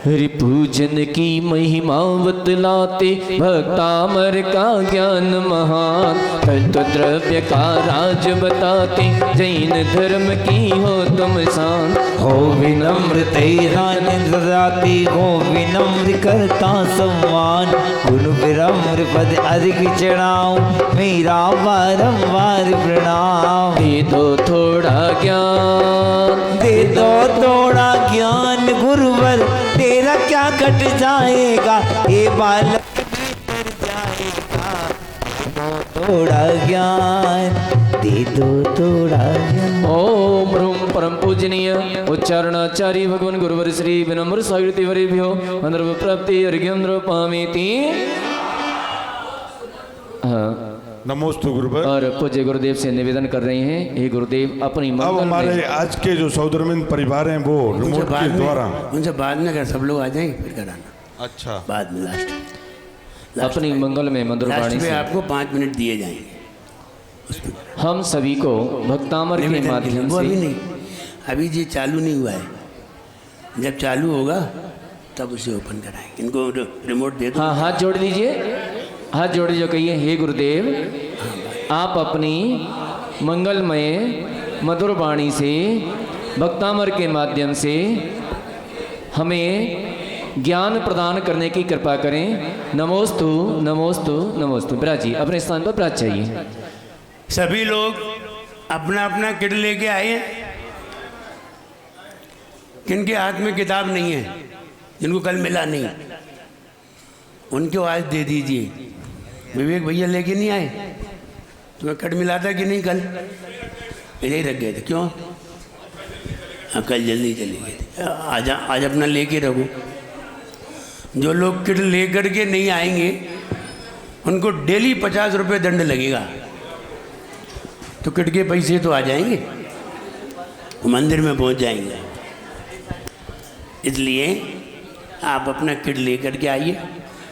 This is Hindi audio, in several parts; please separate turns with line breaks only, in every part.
हरि पूजन की महिमा बतलाते भक्तामर का ज्ञान महान, तत्व द्रव्य का राज बताते जैन धर्म की हो तुम शान।
हो विनम्र तेरा निंदाती, हो विनम्र करता सम्मान, गुण विनम्र पद अधिक चढ़ाऊं, मेरा बारंबार प्रणाम।
दे दो थोड़ा ज्ञान,
दे दो थोड़ा ज्ञान गुरुवर, तेरा क्या घट जाएगा, ये बालक कर जाएगा। थोड़ा ज्ञान, दे दो थोड़ा ज्ञान।
ओम ह्रूम परम पूजनीय उच्चारणाचार्य भगवान गुरुवर श्री विनम्र साहित्य वरेभ्यो अंदर प्राप्ति अर्घ्यंद्र पामेति। हाँ,
नमोस्तु गुरुवर।
और पूज्य गुरुदेव से निवेदन कर रहे हैं, हे गुरुदेव अपनी
अब
मंगल
हमारे
में
आज के जो सौदरमिंद परिवार हैं वो रिमोट के द्वारा
उनसे बाद में अगर सब लोग आ जाएंगे फिर कराना।
अच्छा
बाद में लास्ट
अपनी मंगल में मधुर
लास्ट
वाणी
में
से
आपको 5 मिनट दिए जाएंगे।
हम सभी को भक्तामर के
निवेदन के लिए।
माध्यम
वो अभी
से
नहीं, अभी ये चालू नहीं हुआ है, जब चालू होगा तब उसे ओपन कराएंगे। इनको रिमोट दे दो।
हाँ, हाथ जोड़ दीजिए, हाथ जोड़ दीजिए, कहिए हे गुरुदेव आप अपनी मंगलमय मधुर वाणी से भक्तामर के माध्यम से हमें ज्ञान प्रदान करने की कृपा करें। नमोस्तु नमोस्तु नमोस्तु। ब्राजी अपने स्थान पर ब्राज चाहिए।
सभी लोग अपना अपना किट लेके आए हैं। किनके हाथ में किताब नहीं है, जिनको कल मिला नहीं, उनको आज दे दीजिए। विवेक भैया लेके नहीं आए, तुम्हें कट मिला था कि नहीं कल? इधर ही रख गए थे, क्यों? हाँ, कल जल्दी चले गए थे। आज अपना लेके रखो। जो लोग किट लेकर के नहीं आएंगे उनको डेली 50 रुपये दंड लगेगा। तो किट के पैसे तो आ जाएंगे, वो मंदिर में पहुंच जाएंगे। इसलिए आप अपना किट लेकर के आइए।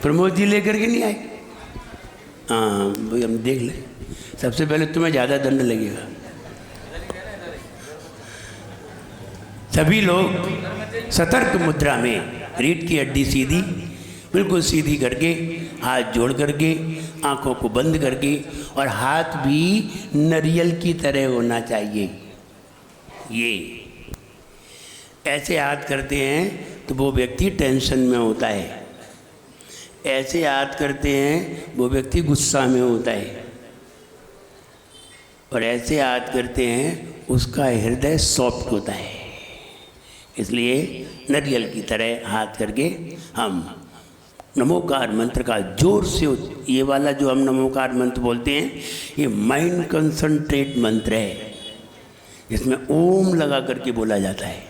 प्रमोद जी लेकर के नहीं आए? हाँ भाई, हम देख लें। सबसे पहले तुम्हें ज़्यादा दंड लगेगा। सभी लोग सतर्क मुद्रा में रीढ़ की हड्डी सीधी, बिल्कुल सीधी करके, हाथ जोड़ करके, आंखों को बंद करके, और हाथ भी नारियल की तरह होना चाहिए। ये ऐसे हाथ करते हैं तो वो व्यक्ति टेंशन में होता है, ऐसे याद करते हैं वो व्यक्ति गुस्सा में होता है, और ऐसे याद करते हैं उसका हृदय सॉफ्ट होता है। इसलिए नारियल की तरह हाथ करके हम नमोकार मंत्र का जोर से, ये वाला जो हम नमोकार मंत्र बोलते हैं, ये माइंड कंसंट्रेट मंत्र है, जिसमें ओम लगा करके बोला जाता है।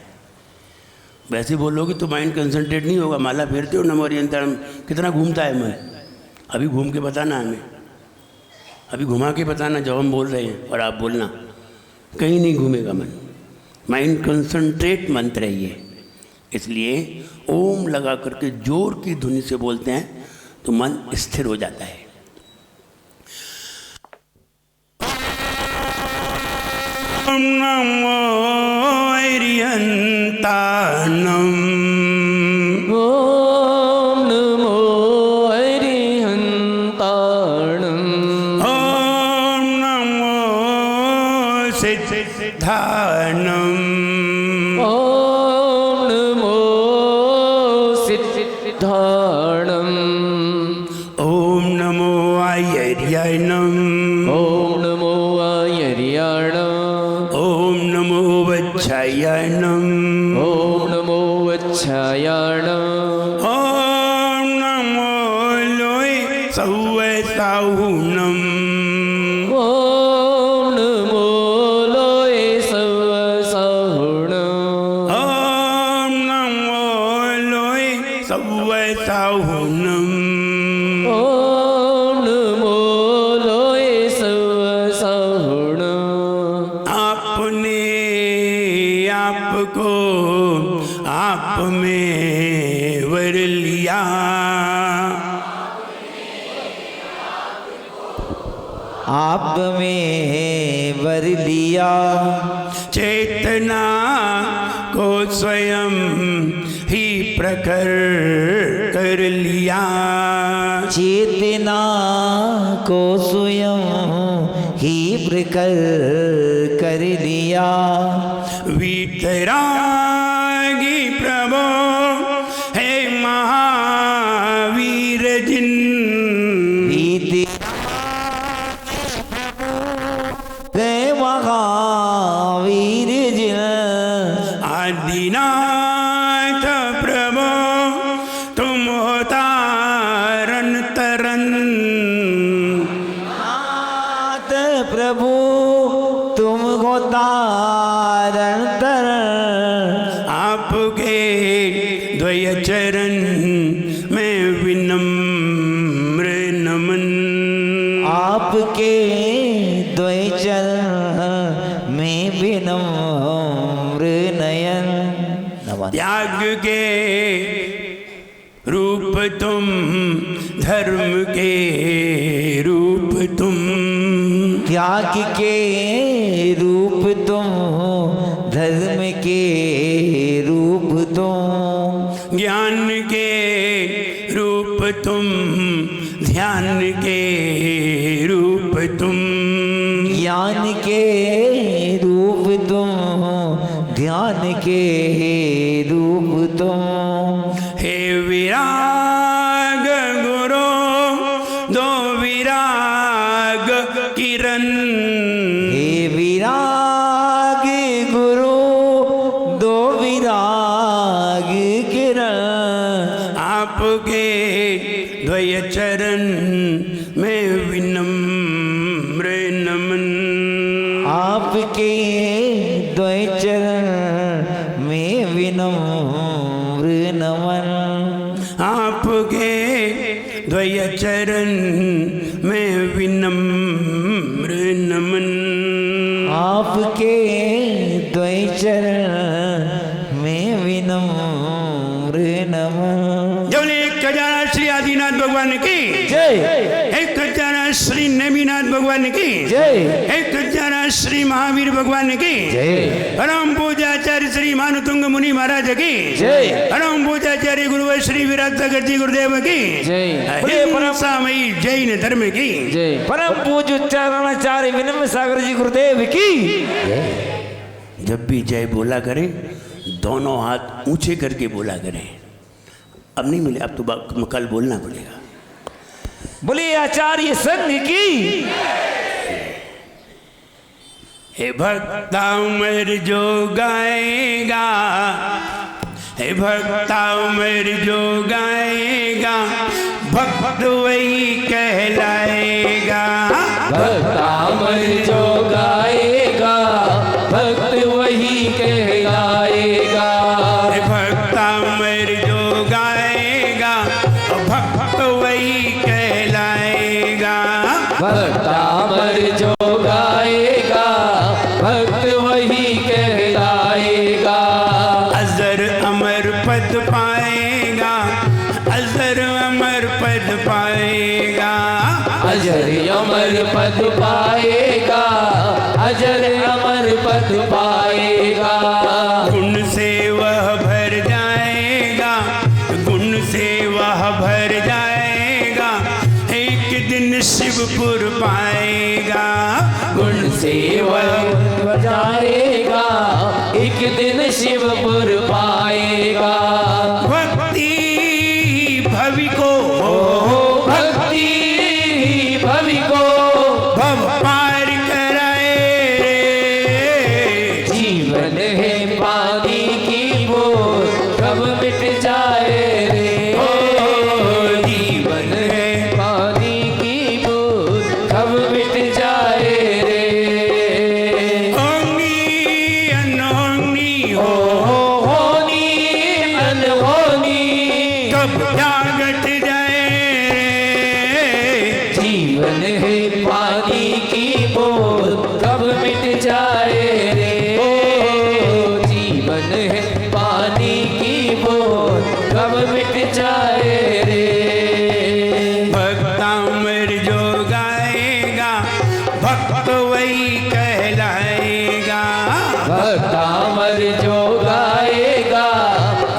वैसे बोलोगे तो माइंड कंसंट्रेट नहीं होगा। माला फेरते हो नमो हरियंतरम, कितना घूमता है मन? अभी घूम के बताना हमें, अभी घुमा के बताना जब हम बोल रहे हैं, और आप बोलना, कहीं नहीं घूमेगा मन। माइंड कंसंट्रेट मंत्र है ये। इसलिए ओम लगा करके जोर की धुनी से बोलते हैं तो मन स्थिर हो जाता है। ओम नमो हरियंतानम,
ओम नमो हरिहंताणं,
ओम नमो सिद्धानम,
ओम नमो सिद्धाणं,
ओम नमो आयर्याणम,
ओम नमो आयर्याणं,
ओम नमो वच्छायाणम,
ओम नमो वच्छायाणं,
ओम नमो लोय सौवसाहुनम,
ओम नमो लोय सवसाहुणं,
ओम नमो लोय सौवसाहुनम,
ओम नमो लोय सवसाहुणं।
आपने आपको आप में वर लिया,
आप में वर लिया,
चेतना को स्वयं ही प्रखर कर लिया।
चेतना को स्वयं ही प्रखर कर लिया।
वीतरागी प्रभो हे महावीर जिन।
हे महावीर जिन।
आदिनाथ प्रभो तुम हो तारन तरन।
नाथ प्रभु तुम हो तारण तरन।
आपके द्वय चरण में विनम्र नमन।
आपके द्वय चरण में विनम्र नयन नमन।
त्याग के रूप तुम, धर्म के रूप तुम।
त्याग के रूप तुम, धर्म के रूप तुम।
ज्ञान के रूप तुम, ध्यान के रूप तुम।
ज्ञान के रूप तुम, ध्यान के रूप तुम।
हे विराग गुरु दो विराग किरण।
हे विराग गुरु दो विराग किरण।
आपके द्वय चरण में विनम्र नमन।
आपके द्वय चरण में विनम्र नमन।
आपके द्वय चरण में विनम्र नमन।
आपके द्वय चरण में विनम्र नमन।
जब एक खजाना श्री आदिनाथ भगवान की
जय।
एक खजाना श्री नेमिनाथ भगवान की
जय।
एक खजाना श्री महावीर भगवान की
जय।
परम पूजाचार्य श्री मानुतुंग मुनि महाराज की
जय।
परम पूजाचार्य गुरुवर श्री विराट सागर जी गुरुदेव की
जय।
हे परमसामयी जैन धर्म की
जय।
परम पूज्य उच्चारणाचार्य विनम्र सागर जी गुरुदेव की।
जब भी जय बोला करें दोनों हाथ ऊंचे करके बोला करें। अब नहीं मिले, अब तो कल बोलना पड़ेगा।
बोलिए आचार्य संघ की।
हे भक्ता उमर जो गाएगा, हे भक्ता उमर जो गाएगा, भक्त वही कहलाएगा।
भक्ता अमर जो गाएगा, भक्त वही कहलाएगा।
हे भक्ता उमर जो गाएगा, भक्त वही कहलाएगा।
भक्ता अमर जो गाएगा, भक्त वही कहलाएगा।
अजर अमर पद पाएगा, अजर अमर पद पाएगा।
अजर अमर पद पाएगा, अजर अमर पद पाएगा।
गुण से वह भर जाएगा, गुण से वह भर जाएगा। एक दिन शिवपुर पाएगा।
गुण से वह जाएगा, एक दिन शिवपुर पाएगा।
भक्ति भवि को,
भक्ति भवि को
भव पार कराए।
जीवन है पानी की बोल, कब मिट जाए रे। जीवन है पानी की बोल, कब मिट जाए रे।
होनी अनहोनी हो,
होनी अनहोनी
कब जागट जाए रे।
जीवन है पानी की बोल, कब मिट जाए रे। जीवन है पानी की बोल, कब मिट जाए रे।
भक्ता अमर जो गाएगा, भक्त वही कहलाएगा।
भक्ता अमर जो गाएगा,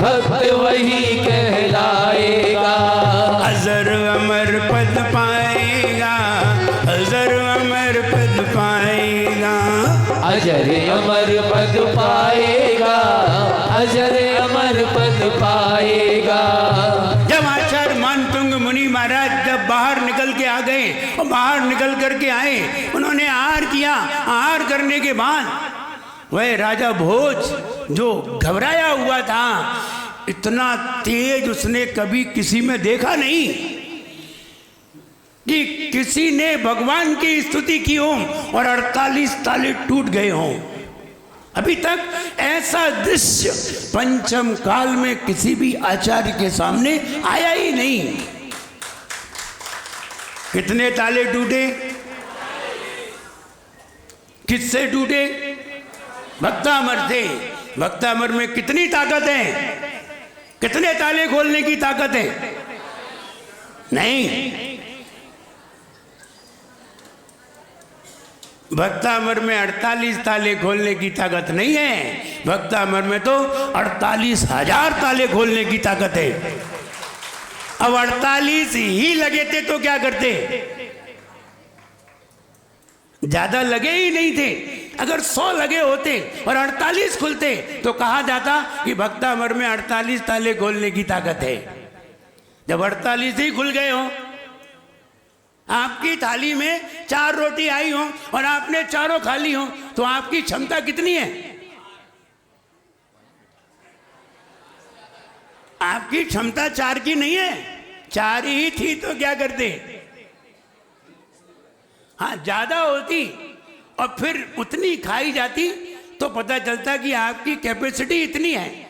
भक्त वही कहलाएगा।
अजर अमर पद पाएगा, अजर अमर पद पाएगा।
अजर अमर पद पाएगा, अजर अमर पद पाएगा।
जब आचार्य मानतुंग मुनि महाराज जब बाहर निकल के आ गए और बाहर निकल करके आए, उन्होंने आहार किया। आहार करने के बाद वह राजा भोज जो घबराया हुआ था, इतना तेज उसने कभी किसी में देखा नहीं कि किसी ने भगवान की स्तुति की हो और 48 ताले टूट गए हों। अभी तक ऐसा दृश्य पंचम काल में किसी भी आचार्य के सामने आया ही नहीं। कितने ताले टूटे? किससे टूटे? भक्तामर से। भक्तामर में कितनी ताकत है? कितने ताले खोलने की ताकत है? नहीं, भक्तामर में 48 ताले खोलने की ताकत नहीं है। भक्तामर में तो 48,000 ताले खोलने की ताकत है। अब 48 ही लगे थे तो क्या करते? ज्यादा लगे ही नहीं थे। अगर 100 लगे होते और 48 खुलते तो कहा जाता कि भक्तामर में 48 ताले खोलने की ताकत है। जब 48 ही खुल गए हो, आपकी थाली में 4 रोटी आई हो और आपने चारों खा ली हो, तो आपकी क्षमता कितनी है? आपकी क्षमता 4 की नहीं है। 4 ही थी तो क्या करते? हाँ, ज्यादा होती और फिर उतनी खाई जाती तो पता चलता कि आपकी कैपेसिटी इतनी है।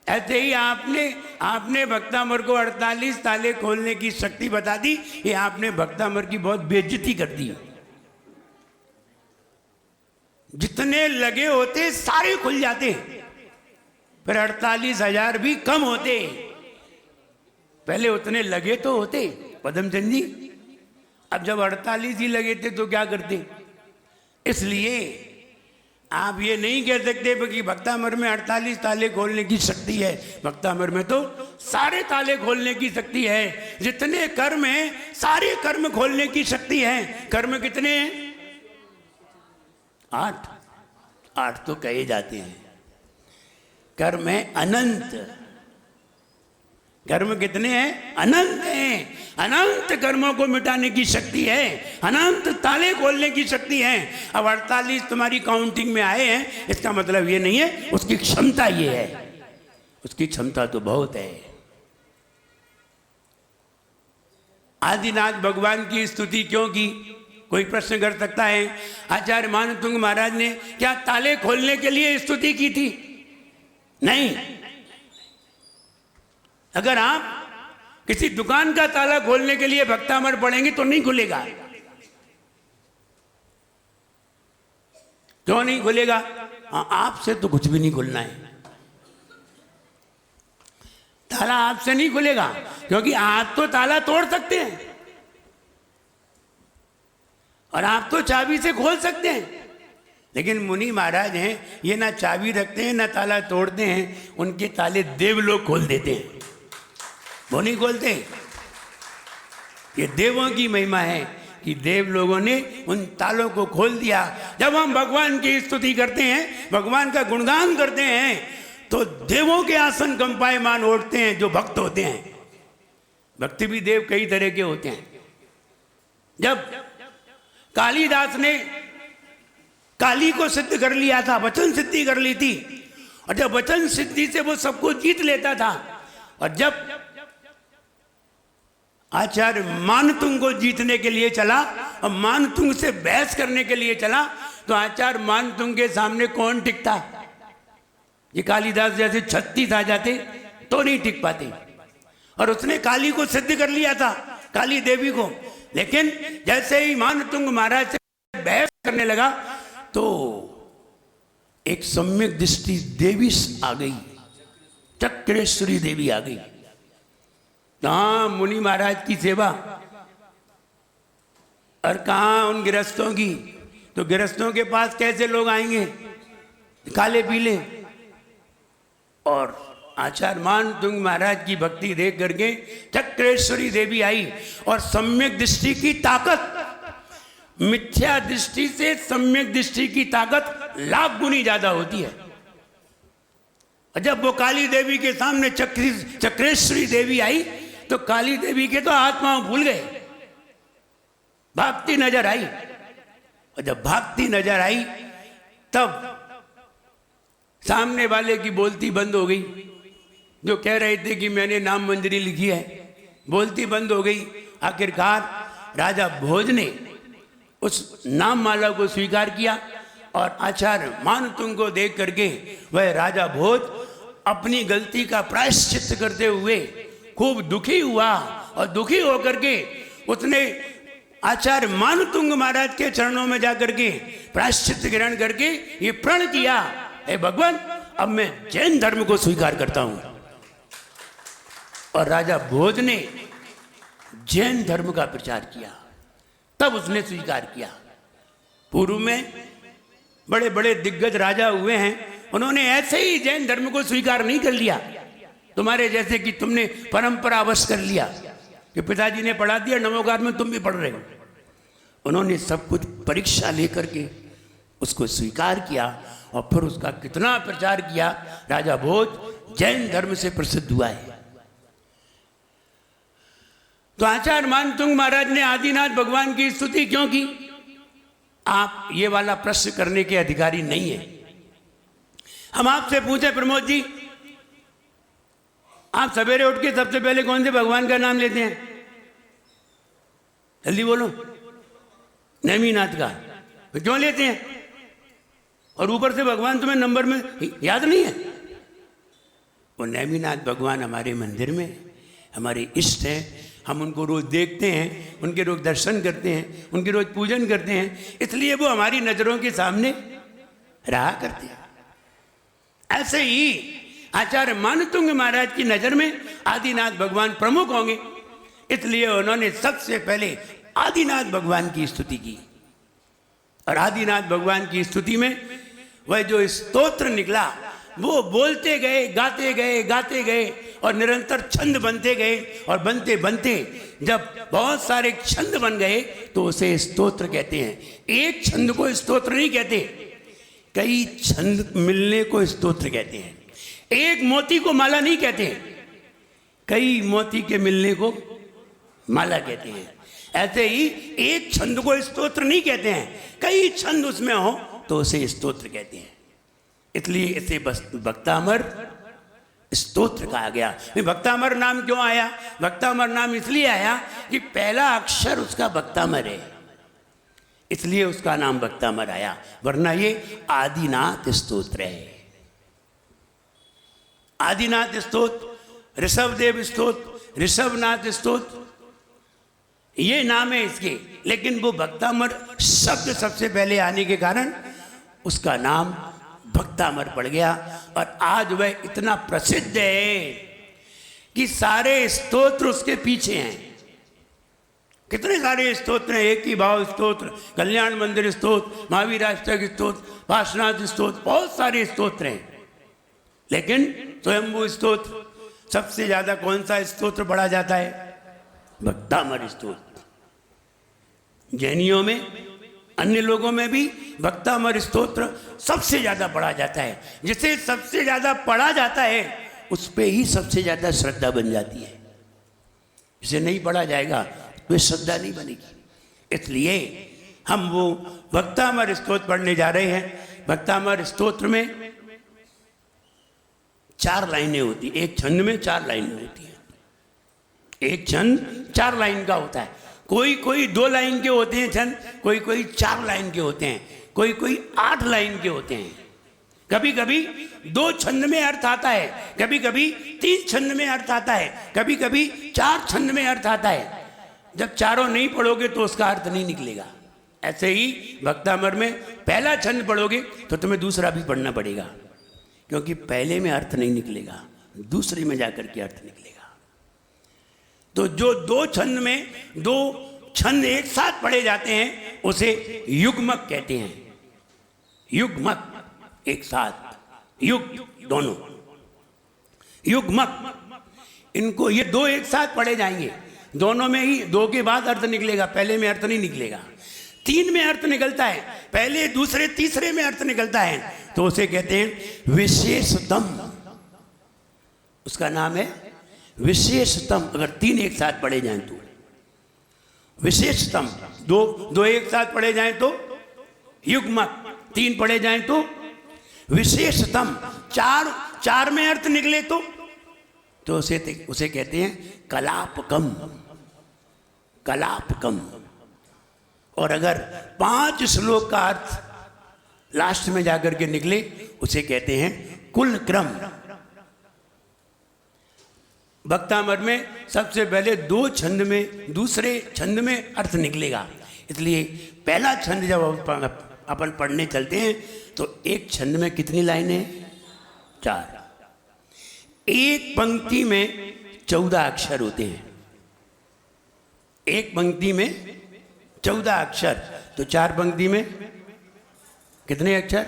ऐसे ही आपने भक्तामर को 48 ताले खोलने की शक्ति बता दी। ये आपने भक्तामर की बहुत बेइज्जती कर दी। जितने लगे होते सारे खुल जाते, फिर 48,000 भी कम होते। पहले उतने लगे तो होते पदमचंद जी। अब जब 48 ही लगे थे तो क्या करते? इसलिए आप ये नहीं कह सकते कि भक्तामर में 48 ताले खोलने की शक्ति है। भक्तामर में तो सारे ताले खोलने की शक्ति है। जितने कर्म हैं सारे कर्म खोलने की शक्ति है। कर्म कितने हैं? 8 तो कहे जाते हैं। कर्म है अनंत। कर्म कितने हैं? अनंत हैं। अनंत कर्मों को मिटाने की शक्ति है, अनंत ताले खोलने की शक्ति है। अब 48 तुम्हारी काउंटिंग में आए हैं, इसका मतलब ये नहीं है उसकी क्षमता ये है। उसकी क्षमता तो बहुत है। आदिनाथ भगवान की स्तुति क्यों की? कोई प्रश्न कर सकता है। आचार्य मानतुंग महाराज ने क्या ताले खोलने के लिए स्तुति की थी? नहीं। अगर आप किसी दुकान का ताला खोलने के लिए भक्तामर पढ़ेंगे तो नहीं खुलेगा। क्यों नहीं खुलेगा? आपसे तो कुछ भी नहीं खुलना है। ताला आपसे नहीं खुलेगा, क्योंकि आप तो ताला तोड़ सकते हैं और आप तो चाबी से खोल सकते हैं। लेकिन मुनि महाराज हैं, ये ना चाबी रखते हैं ना ताला तोड़ते हैं। उनके ताले देवलोग खोल देते हैं, वो नहीं खोलते। ये देवों की महिमा है कि देव लोगों ने उन तालों को खोल दिया। जब हम भगवान की स्तुति करते हैं, भगवान का गुणगान करते हैं, तो देवों के आसन कंपायमान उठते हैं जो भक्त होते हैं। भक्ति भी देव कई तरह के होते हैं। जब कालिदास ने काली को सिद्ध कर लिया था, वचन सिद्धि कर ली थी, और जब वचन सिद्धि से वो सबको जीत लेता था, और जब आचार्य मानतुंग को जीतने के लिए चला और मानतुंग से बहस करने के लिए चला, तो आचार्य मानतुंग के सामने कौन टिकता? ये कालिदास जैसे 36 आ जाते तो नहीं टिक पाते। और उसने काली को सिद्ध कर लिया था, काली देवी को। लेकिन जैसे ही मानतुंग महाराज से बहस करने लगा तो एक सम्यक दृष्टि देवी आ गई, चक्रेश्वरी देवी आ गई। कहाँ मुनि महाराज की सेवा और कहाँ उन गृहस्थों की? तो गृहस्थों के पास कैसे लोग आएंगे? काले पीले। और आचार्य मानतुंग महाराज की भक्ति देख करके चक्रेश्वरी देवी आई और सम्यक दृष्टि की ताकत, मिथ्या दृष्टि से सम्यक दृष्टि की ताकत लाख गुनी ज्यादा होती है। जब वो काली देवी के सामने चक्रेश्वरी देवी आई तो काली देवी के तो आत्मा भूल गए, भागती नजर आई। और जब भागती नजर आई तब सामने वाले की बोलती बंद हो गई, जो कह रहे थे कि मैंने नाम मंजरी लिखी है, बोलती बंद हो गई। आखिरकार राजा भोज ने उस नाम माला को स्वीकार किया और आचार्य मानतुंग को देख करके वह राजा भोज अपनी गलती का प्रायश्चित करते हुए खूब दुखी हुआ और दुखी होकर के उसने आचार्य मानतुंग महाराज के चरणों में जाकर के प्रायश्चित ग्रहण करके ये प्रण किया, हे भगवान अब मैं जैन धर्म को स्वीकार करता हूं। और राजा भोज ने जैन धर्म का प्रचार किया, तब उसने स्वीकार किया। पूर्व में बड़े बड़े दिग्गज राजा हुए हैं, उन्होंने ऐसे ही जैन धर्म को स्वीकार नहीं कर लिया। तुम्हारे जैसे कि तुमने परंपरावश कर लिया कि पिताजी ने पढ़ा दिया नमोकार में तुम भी पढ़ रहे हो। उन्होंने सब कुछ परीक्षा लेकर के उसको स्वीकार किया और फिर उसका कितना प्रचार किया। राजा भोज जैन धर्म से प्रसिद्ध हुआ है। तो आचार्य मानतुंग महाराज ने आदिनाथ भगवान की स्तुति क्यों की? आप ये वाला प्रश्न करने के अधिकारी नहीं है। हम आपसे पूछे प्रमोद जी, आप सवेरे उठ के सबसे पहले कौन से भगवान का नाम लेते हैं? जल्दी बोलो। नेमीनाथ का। तो क्यों लेते हैं? और ऊपर से भगवान तुम्हें नंबर में याद नहीं है? वो नेमीनाथ भगवान हमारे मंदिर में हमारे इष्ट हैं, हम उनको रोज देखते हैं, उनके रोज दर्शन करते हैं, उनके रोज पूजन करते हैं, इसलिए वो हमारी नजरों के सामने रहा करते हैं। ऐसे ही आचार्य मानतुंग महाराज की नजर में आदिनाथ भगवान प्रमुख होंगे, इसलिए उन्होंने सबसे पहले आदिनाथ भगवान की स्तुति की। और आदिनाथ भगवान की स्तुति में वह जो स्तोत्र निकला वो बोलते गए, गाते गए और निरंतर छंद बनते गए। और बनते बनते जब बहुत सारे छंद बन गए तो उसे स्तोत्र कहते हैं। एक छंद को स्तोत्र नहीं कहते, कई छंद मिलने को स्तोत्र कहते हैं। एक मोती को माला नहीं कहते, कई मोती के मिलने को माला कहते हैं। ऐसे ही एक छंद को स्तोत्र नहीं कहते हैं, कई छंद उसमें हो तो उसे स्तोत्र कहते हैं। इसलिए इसे भक्तामर स्तोत्र कहा गया। भक्तामर नाम क्यों आया? भक्तामर नाम इसलिए आया कि पहला अक्षर उसका भक्तामर है, इसलिए उसका नाम भक्तामर आया, वरना ये आदिनाथ स्तोत्र है। आदिनाथ स्तोत्र, ऋषभदेव स्तोत्र, ऋषभनाथ स्तोत्र, ये नाम है इसके। लेकिन वो भक्तामर शब्द सबसे पहले आने के कारण उसका नाम भक्तामर पड़ गया। और आज वह इतना प्रसिद्ध है कि सारे स्तोत्र उसके पीछे हैं। कितने सारे स्तोत्र हैं, एक ही भाव स्तोत्र, कल्याण मंदिर स्तोत्र, महावीराष्टक स्तोत्र, पार्श्वनाथ स्तोत्र, बहुत सारे स्तोत्र हैं। लेकिन स्वयंभू स्तोत्र सबसे ज्यादा कौन सा स्तोत्र पढ़ा जाता है? भक्तामर स्तोत्र। जैनियों में, अन्य लोगों में भी भक्तामर स्तोत्र सबसे ज्यादा पढ़ा जाता है। जिसे सबसे ज्यादा पढ़ा जाता है उस पे ही सबसे ज्यादा श्रद्धा बन जाती है। जिसे नहीं पढ़ा जाएगा तो श्रद्धा नहीं बनेगी। इसलिए हम वो भक्तामर स्तोत्र पढ़ने जा रहे हैं। भक्तामर स्तोत्र में 4 लाइनें होती, एक छंद में 4 लाइनें होती हैं। एक छंद 4 लाइन का होता है। कोई 2 लाइन के होते हैं छंद, कोई 4 लाइन के होते हैं, कोई 8 लाइन के होते हैं। कभी कभी 2 छंद में अर्थ आता है, कभी कभी 3 छंद में अर्थ आता है, कभी कभी 4 छंद में अर्थ आता है। जब चारों नहीं पढ़ोगे तो उसका अर्थ नहीं निकलेगा। ऐसे ही भक्तामर में पहला छंद पढ़ोगे तो तुम्हें दूसरा भी पढ़ना पड़ेगा, क्योंकि पहले में अर्थ नहीं निकलेगा, दूसरे में जाकर के अर्थ निकलेगा। तो जो 2 छंद में 2 छंद एक साथ पढ़े जाते हैं उसे युग्मक कहते हैं। युग्मक, एक साथ, युग दोनों। युग्मक, इनको ये दो एक साथ पढ़े जाएंगे, दोनों में ही दो के बाद अर्थ निकलेगा, पहले में अर्थ नहीं निकलेगा। तीन में अर्थ निकलता है, पहले दूसरे तीसरे में अर्थ निकलता है, तो उसे कहते हैं विशेषतम। उसका नाम है विशेषतम। अगर तीन एक साथ पढ़े जाएं तो विशेषतम, दो एक साथ पढ़े जाएं तो युग्मक, तीन पढ़े जाएं तो विशेषतम, चार में अर्थ निकले तो उसे कहते हैं कलापकम, कलापकम। और अगर 5 श्लोक का अर्थ लास्ट में जाकर के निकले उसे कहते हैं कुल क्रम। भक्तामर में सबसे पहले 2 छंद में, दूसरे छंद में अर्थ निकलेगा, इसलिए पहला छंद जब अपन पढ़ने चलते हैं तो एक छंद में कितनी लाइनें? 4। एक पंक्ति में 14 अक्षर होते हैं, एक पंक्ति में 14 अक्षर, तो 4 पंक्ति में कितने अक्षर?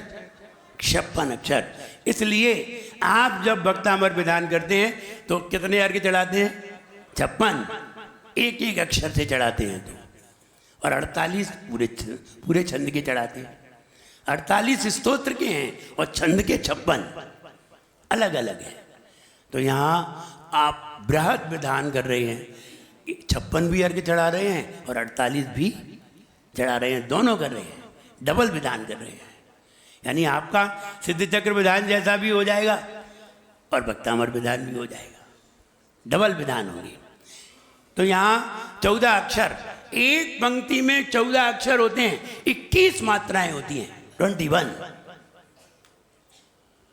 56 अक्षर। इसलिए आप जब भक्तामर विधान करते हैं तो कितने अर्घ्य चढ़ाते हैं? 56, एक एक अक्षर से चढ़ाते हैं तो। और 48 पूरे छंद के चढ़ाते हैं। 48 स्तोत्र के हैं और छंद के 56 अलग अलग हैं। तो यहाँ आप बृहद विधान कर रहे हैं, 56 भी अर्घ्य चढ़ा रहे हैं और 48 भी चढ़ा रहे हैं, दोनों कर रहे हैं, डबल विधान कर रहे हैं। यानी आपका सिद्ध चक्र विधान जैसा भी हो जाएगा और भक्तामर विधान भी हो जाएगा, डबल विधान होंगे। तो यहाँ 14 अक्षर, एक पंक्ति में 14 अक्षर होते हैं, 21 मात्राएं होती हैं, 21।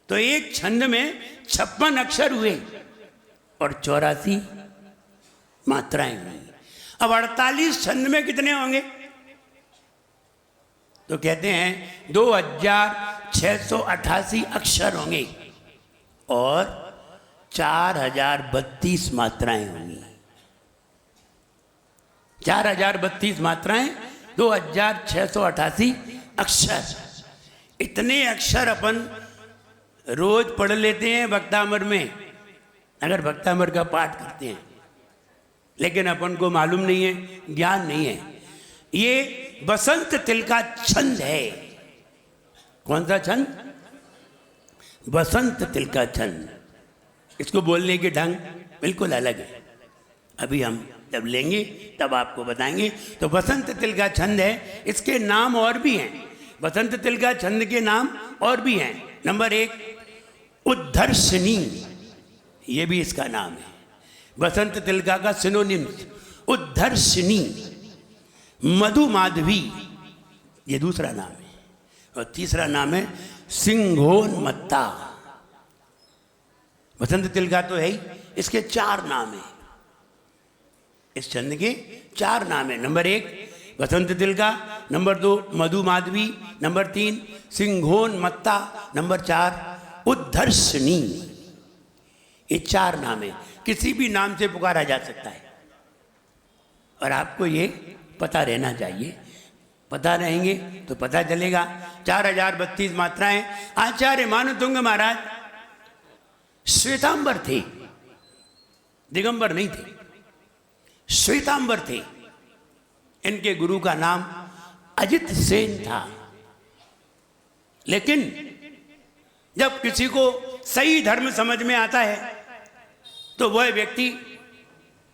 तो एक छंद में 56 अक्षर हुए और 84 मात्राएं हुई। अब 48 छंद में कितने होंगे? तो कहते हैं 2688 अक्षर होंगे और 4032 मात्राएं होंगी। 4032 मात्राएं, 2688 अक्षर। इतने अक्षर अपन रोज पढ़ लेते हैं भक्तामर में, अगर भक्तामर का पाठ करते हैं, लेकिन अपन को मालूम नहीं है, ज्ञान नहीं है। ये बसंत तिल का छंद है। कौन सा छंद? बसंत तिल का छंद। इसको बोलने के ढंग बिल्कुल अलग है, अभी हम जब लेंगे तब आपको बताएंगे। तो बसंत तिल का छंद है, इसके नाम और भी हैं। बसंत तिल का छंद के नाम और भी हैं। नंबर 1 उद्धर्षिणी, ये भी इसका नाम है। बसंत तिलका का सिनोनिम्स उद्धर्षिणी। मधुमाधवी, ये दूसरा नाम है। और तीसरा नाम है सिंघोन्मत्ता। बसंत तिलका तो है ही, इसके 4 नाम हैं। इस छंद के 4 नाम है। नंबर 1 बसंत तिलका, नंबर 2 मधुमाधवी, नंबर 3 सिंघोन्मत्ता, नंबर 4 उद्धर्षिणी। ये 4 नाम है, किसी भी नाम से पुकारा जा सकता है और आपको ये पता रहना चाहिए। पता रहेंगे तो पता चलेगा। 4032 मात्राएं। आचार्य मानतुंग महाराज श्वेतांबर थे, दिगंबर नहीं थे, श्वेतांबर थे। इनके गुरु का नाम अजित सेन था। लेकिन जब किसी को सही धर्म समझ में आता है तो वह व्यक्ति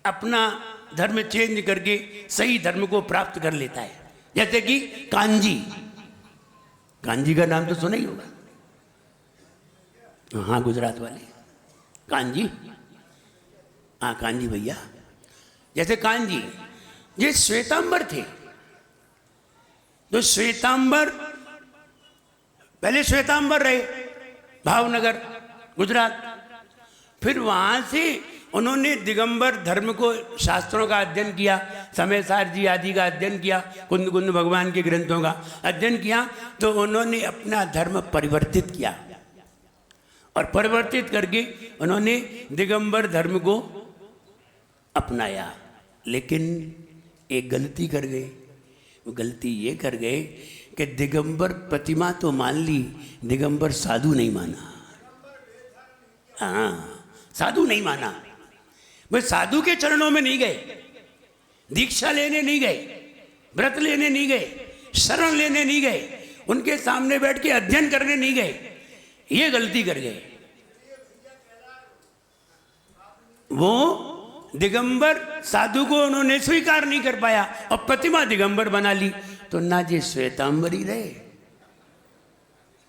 अपना धर्म चेंज करके सही धर्म को प्राप्त कर लेता है। जैसे कि कांजी, कांजी का नाम तो सुना ही होगा। हाँ, गुजरात वाले कांजी, हाँ कांजी भैया। जैसे कांजी ये श्वेतांबर थे। तो श्वेतांबर, पहले श्वेतांबर रहे भावनगर गुजरात, फिर वहाँ से उन्होंने दिगंबर धर्म को, शास्त्रों का अध्ययन किया, समयसार जी आदि का अध्ययन किया, कुंद कुंद भगवान के ग्रंथों का अध्ययन किया। तो उन्होंने अपना धर्म परिवर्तित किया और परिवर्तित करके उन्होंने दिगंबर धर्म को अपनाया। लेकिन एक गलती कर गए। वो गलती ये कर गए कि दिगंबर प्रतिमा तो मान ली, दिगंबर साधु नहीं माना। हाँ, साधु नहीं माना। वे साधु के चरणों में नहीं गए, दीक्षा लेने नहीं गए, व्रत लेने नहीं गए, शरण लेने नहीं गए, उनके सामने बैठ के अध्ययन करने नहीं गए। ये गलती कर गए। वो दिगंबर साधु को उन्होंने स्वीकार नहीं कर पाया और प्रतिमा दिगंबर बना ली, तो ना जी श्वेतांबर ही रहे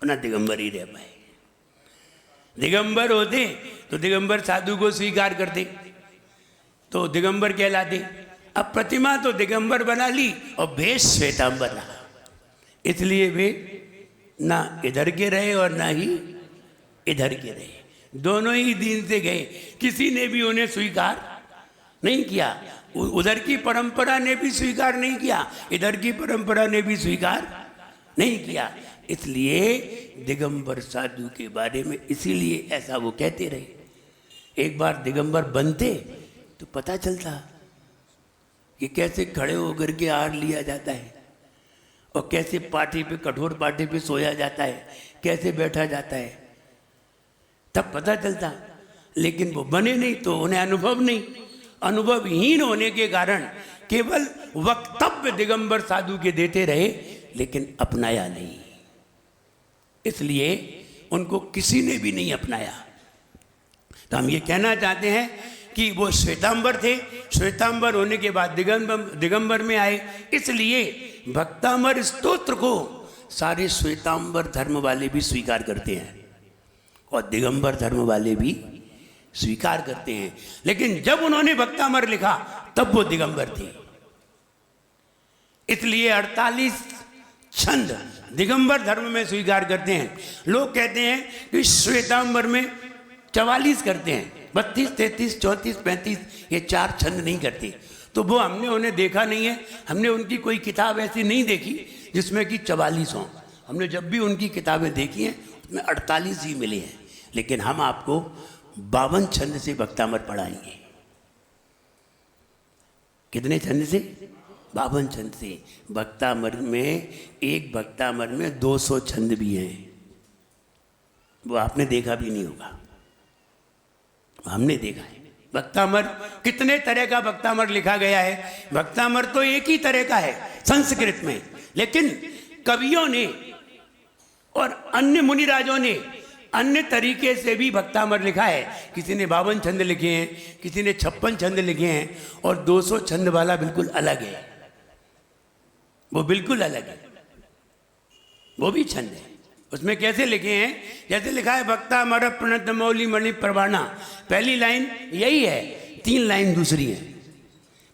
ना दिगंबर ही रह पाए। दिगंबर होते तो दिगंबर साधु को स्वीकार करते तो दिगंबर कहलाते। अब प्रतिमा तो दिगंबर बना ली और भेष श्वेतांबर रहा, इसलिए वे ना इधर के रहे और ना ही इधर के रहे, दोनों ही दीन से गए। किसी ने भी उन्हें स्वीकार नहीं किया, उधर की परंपरा ने भी स्वीकार नहीं किया, इधर की परंपरा ने भी स्वीकार नहीं किया। इसलिए दिगंबर साधु के बारे में इसीलिए ऐसा वो कहते रहे। एक बार दिगंबर बनते तो पता चलता कि कैसे खड़े होकर के आहार लिया जाता है और कैसे पाटी पे, कठोर पाटी पे सोया जाता है, कैसे बैठा जाता है, तब पता चलता। लेकिन वो बने नहीं तो उन्हें अनुभव नहीं, अनुभवहीन होने के कारण केवल वक्तव्य दिगंबर साधु के देते रहे लेकिन अपनाया नहीं। इसलिए उनको किसी ने भी नहीं अपनाया। तो हम ये कहना चाहते हैं कि वो श्वेतांबर थे, श्वेतांबर होने के बाद दिगंबर में आए। इसलिए भक्तामर स्तोत्र को सारे श्वेतांबर धर्म वाले भी स्वीकार करते हैं और दिगंबर धर्म वाले भी स्वीकार करते हैं। लेकिन जब उन्होंने भक्तामर लिखा तब वो दिगंबर थे। इसलिए 48 छंद दिगंबर धर्म में स्वीकार करते हैं। लोग कहते हैं कि श्वेतांबर में 44 करते हैं, 32, 33, 34, 35 ये 4 छंद नहीं करते। तो वो हमने उन्हें देखा नहीं है, हमने उनकी कोई किताब ऐसी नहीं देखी जिसमें कि 44 हों। हमने जब भी उनकी किताबें देखी हैं उसमें 48 ही मिले हैं। लेकिन हम आपको 52 छंद से भक्तामर पढ़ाएंगे। कितने छंद से? 52 छंद से। भक्तामर में, एक भक्तामर में 200 छंद भी हैं। वो आपने देखा भी नहीं होगा, हमने देखा है। भक्तामर, कितने तरह का भक्तामर लिखा गया है। भक्तामर तो एक ही तरह का है संस्कृत में, लेकिन कवियों ने और अन्य मुनिराजों ने अन्य तरीके से भी भक्तामर लिखा है। किसी ने 52 छंद लिखे हैं, किसी ने 56 छंद लिखे हैं, और 200 छंद वाला बिल्कुल अलग है। वो बिल्कुल अलग है, वो भी छंद है। उसमें कैसे लिखे हैं? जैसे लिखा है भक्तामर प्रणत मौली मणि प्रवाणा, पहली लाइन यही है, 3 लाइन दूसरी है।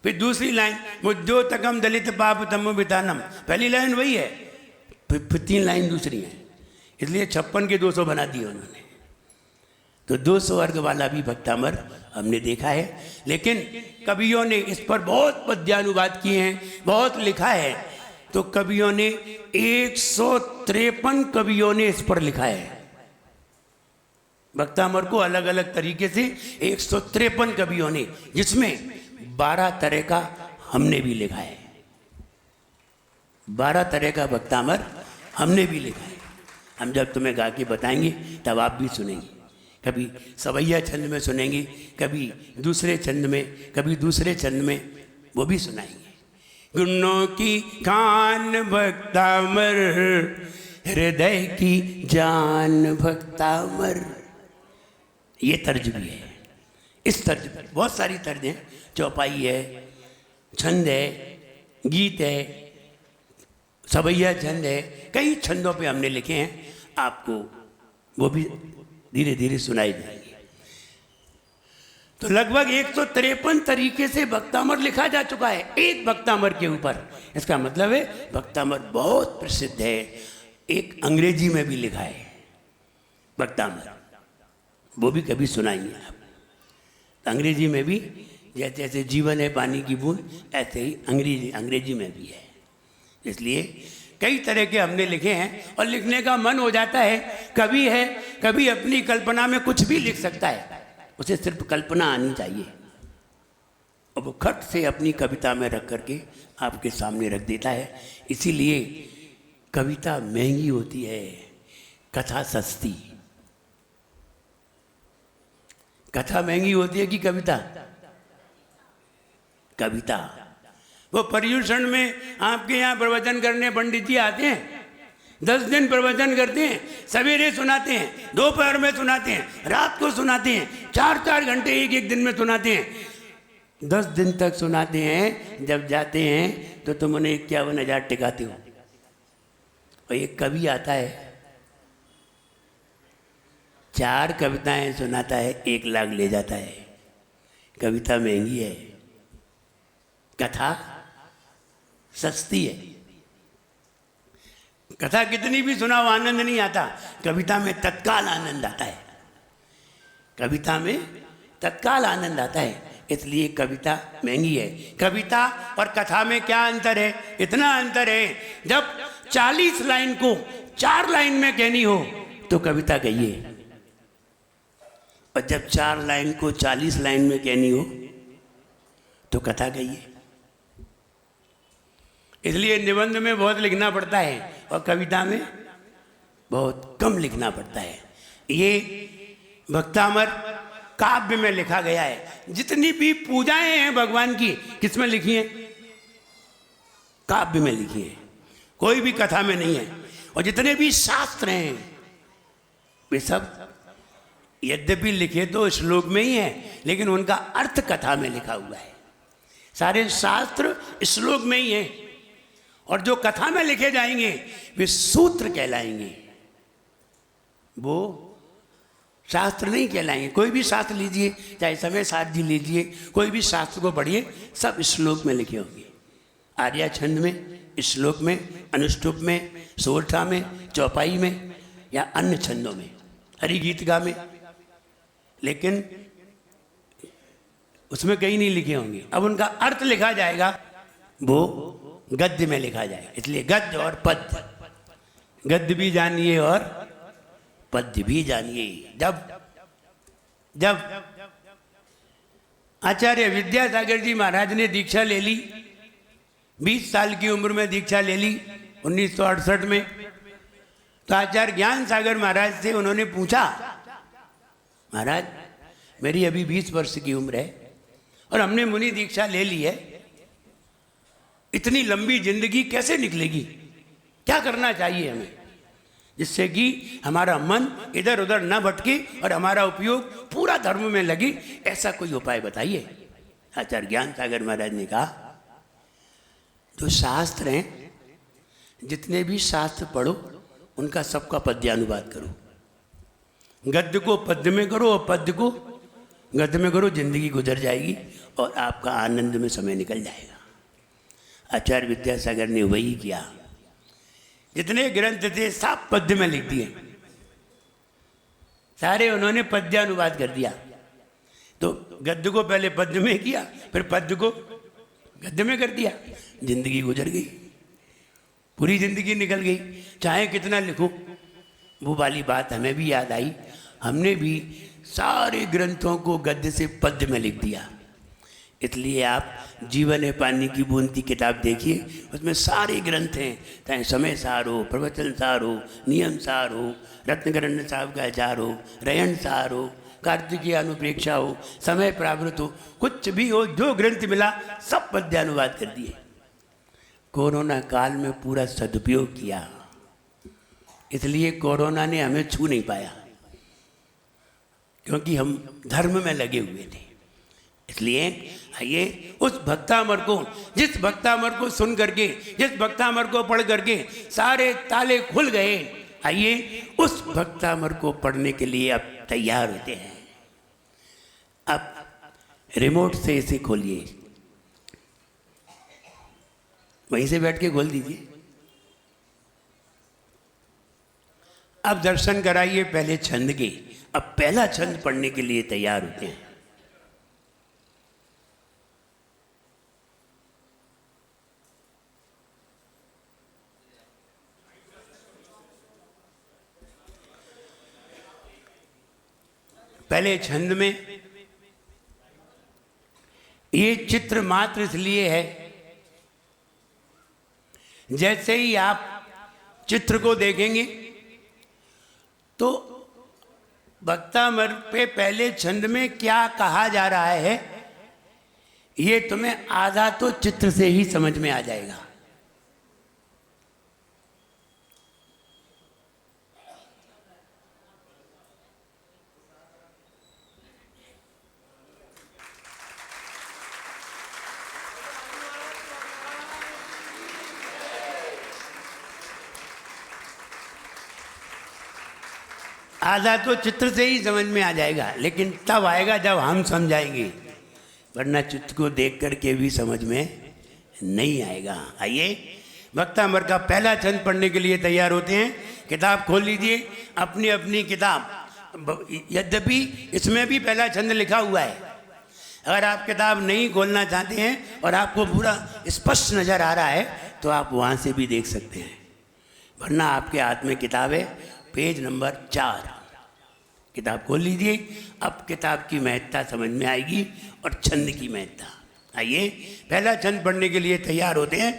फिर दूसरी लाइन मुद्योतकम दलित पाप तमो वितानम, पहली लाइन वही है, फिर 3 लाइन दूसरी है। इसलिए 56 के 200 बना दिए उन्होंने। तो 200 वर्ग वाला भी भक्तामर हमने देखा है। लेकिन कवियों ने इस पर बहुत पद्यानुवाद किए हैं, बहुत लिखा है। तो कवियों ने 153 कवियों ने इस पर लिखा है। भक्तामर को अलग अलग तरीके से 153 कवियों ने, जिसमें 12 तरह का हमने भी लिखा है। 12 तरह का भक्तामर हमने भी लिखा है। हम जब तुम्हें गा के बताएंगे तब आप भी सुनेंगे। कभी सवैया छंद में सुनेंगे, कभी दूसरे छंद में, कभी दूसरे छंद में, वो भी सुनाएंगे। गुणों की खान भक्तामर, हृदय की जान भक्तामर, ये तर्ज भी है। इस तर्ज पर बहुत सारी तर्ज हैं। चौपाई है, छंद है, गीत है, सवैया छंद है, कई छंदों पे हमने लिखे हैं। आपको वो भी धीरे धीरे सुनाई जाएंगे। तो लगभग 153 तरीके से भक्तामर लिखा जा चुका है एक भक्तामर के ऊपर। इसका मतलब है भक्तामर बहुत प्रसिद्ध है। एक अंग्रेजी में भी लिखा है भक्तामर, वो भी कभी सुनाएंगे आप। तो अंग्रेजी में भी जैसे जैसे जीवन है पानी की बूंद, ऐसे ही अंग्रेजी में भी है। इसलिए कई तरह के हमने लिखे हैं और लिखने का मन हो जाता है। कवि है, कभी अपनी कल्पना में कुछ भी लिख सकता है, उसे सिर्फ कल्पना आनी चाहिए और वो खट से अपनी कविता में रख करके आपके सामने रख देता है। इसीलिए कविता महंगी होती है, कथा सस्ती। कथा महंगी होती है कि कविता? कविता। वो पर्यूषण में आपके यहाँ प्रवचन करने पंडित जी आते हैं, 10 दिन प्रवचन करते हैं, सवेरे सुनाते हैं, दोपहर में सुनाते हैं, रात को सुनाते हैं, 4-4 घंटे एक दिन में सुनाते हैं, 10 दिन तक सुनाते हैं। जब जाते हैं तो तुम उन्हें 51,000 टिकाते हो। और एक कवि आता है, 4 कविताएं सुनाता है, 1 लाख ले जाता है। कविता महंगी है, कथा सस्ती है। कथा कितनी भी सुनाओ आनंद नहीं आता, कविता में तत्काल आनंद आता है। कविता में तत्काल आनंद आता है, इसलिए कविता महंगी है। कविता और कथा में क्या अंतर है? इतना अंतर है, जब 40 लाइन को 4 लाइन में कहनी हो तो कविता कहिए, और जब 4 लाइन को 40 लाइन में कहनी हो तो कथा कहिए। इसलिए निबंध में बहुत लिखना पड़ता है और कविता में बहुत कम लिखना पड़ता है। ये भक्तामर काव्य में लिखा गया है। जितनी भी पूजाएं हैं भगवान की, किसमें लिखी हैं? काव्य में लिखी है, कोई भी कथा में नहीं है। और जितने भी शास्त्र हैं वे सब यद्यपि लिखे तो श्लोक में ही है, लेकिन उनका अर्थ कथा में लिखा हुआ है। सारे शास्त्र श्लोक में ही है, और जो कथा में लिखे जाएंगे वे सूत्र कहलाएंगे, वो शास्त्र नहीं कहलाएंगे। कोई भी शास्त्र लीजिए, चाहे समय साथ जी लीजिए, कोई भी शास्त्र को पढ़िए, सब श्लोक में लिखे होंगे। आर्या छंद में, श्लोक में, अनुष्टुप में, सोरठा में, चौपाई में या अन्य छंदों में, हरिगीतिका में, लेकिन उसमें कहीं नहीं लिखे होंगे। अब उनका अर्थ लिखा जाएगा, वो गद्य में लिखा जाएगा। इसलिए गद्य और पद्य, गद्य भी जानिए और पद्य भी जानिए। जब आचार्य विद्यासागर जी महाराज ने दीक्षा ले ली, 20 साल की उम्र में दीक्षा ले ली 1968 में, तो आचार्य ज्ञान सागर महाराज से उन्होंने पूछा, महाराज मेरी अभी 20 वर्ष की उम्र है और हमने मुनि दीक्षा ले ली है, इतनी लंबी जिंदगी कैसे निकलेगी? क्या करना चाहिए हमें जिससे कि हमारा मन इधर उधर न भटके और हमारा उपयोग पूरा धर्म में लगे? ऐसा कोई उपाय बताइए। आचार्य ज्ञान सागर महाराज ने कहा, जो शास्त्र हैं, जितने भी शास्त्र पढ़ो उनका सबका पद्यानुवाद करो। गद्य को पद्य में करो और पद्य को गद्य में करो, जिंदगी गुजर जाएगी और आपका आनंद में समय निकल जाएगा। आचार्य विद्यासागर ने वही किया। जितने ग्रंथ थे सब पद्य में लिख दिए, सारे उन्होंने पद्यानुवाद कर दिया। तो गद्य को पहले पद्य में किया, फिर पद्य को गद्य में कर दिया, जिंदगी गुजर गई, पूरी जिंदगी निकल गई। चाहे कितना लिखो, वो वाली बात हमें भी याद आई, हमने भी सारे ग्रंथों को गद्य से पद्य में लिख दिया। इसलिए आप जीवन है पानी की बूंद की किताब देखिए, उसमें सारे ग्रंथ हैं, चाहे समय सार हो, प्रवचन सार हो, नियम सार हो, रत्नकरण साहब का आचार हो, रयन सार हो, कार्तिकीय अनुप्रेक्षा हो, समय प्रावृत हो, कुछ भी हो, जो ग्रंथ मिला सब पद्यानुवाद कर दिए। कोरोना काल में पूरा सदुपयोग किया, इसलिए कोरोना ने हमें छू नहीं पाया, क्योंकि हम धर्म में लगे हुए थे। इसलिए आइए उस भक्तामर को, जिस भक्तामर को सुन करके, जिस भक्तामर को पढ़ करके सारे ताले खुल गए, आइए उस भक्तामर को पढ़ने के लिए आप तैयार होते हैं। अब रिमोट से इसे खोलिए, वहीं से बैठ के खोल दीजिए। अब दर्शन कराइए पहले छंद के। अब पहला छंद पढ़ने के लिए तैयार होते हैं। पहले छंद में ये चित्र मात्र इसलिए है, जैसे ही आप चित्र को देखेंगे तो भक्तामर पे पहले छंद में क्या कहा जा रहा है, ये तुम्हें आधा तो चित्र से ही समझ में आ जाएगा। आधा तो चित्र से ही समझ में आ जाएगा, लेकिन तब आएगा जब हम समझाएंगे, वरना चित्र को देख करके भी समझ में नहीं आएगा। आइए भक्तामर का पहला छंद पढ़ने के लिए तैयार होते हैं। किताब खोल लीजिए, अपनी अपनी किताब। यद्यपि इसमें भी पहला छंद लिखा हुआ है, अगर आप किताब नहीं खोलना चाहते हैं और आपको पूरा स्पष्ट नज़र आ रहा है तो आप वहाँ से भी देख सकते हैं, वरना आपके हाथ में किताब है, पेज नंबर 4। किताब खोल लीजिए। अब किताब की महत्ता समझ में आएगी और छंद की महत्ता। आइए पहला छंद पढ़ने के लिए तैयार होते हैं।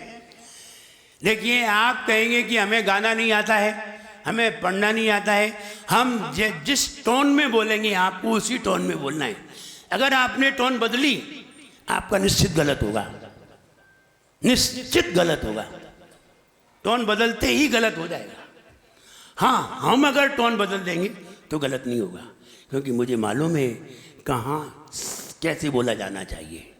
देखिए, आप कहेंगे कि हमें गाना नहीं आता है, हमें पढ़ना नहीं आता है। हम जिस टोन में बोलेंगे आपको उसी टोन में बोलना है। अगर आपने टोन बदली, आपका निश्चित गलत होगा, निश्चित गलत होगा। टोन बदलते ही गलत हो जाएगा। हाँ, हम अगर टोन बदल देंगे तो गलत नहीं होगा, क्योंकि मुझे मालूम है कहाँ कैसे बोला जाना चाहिए,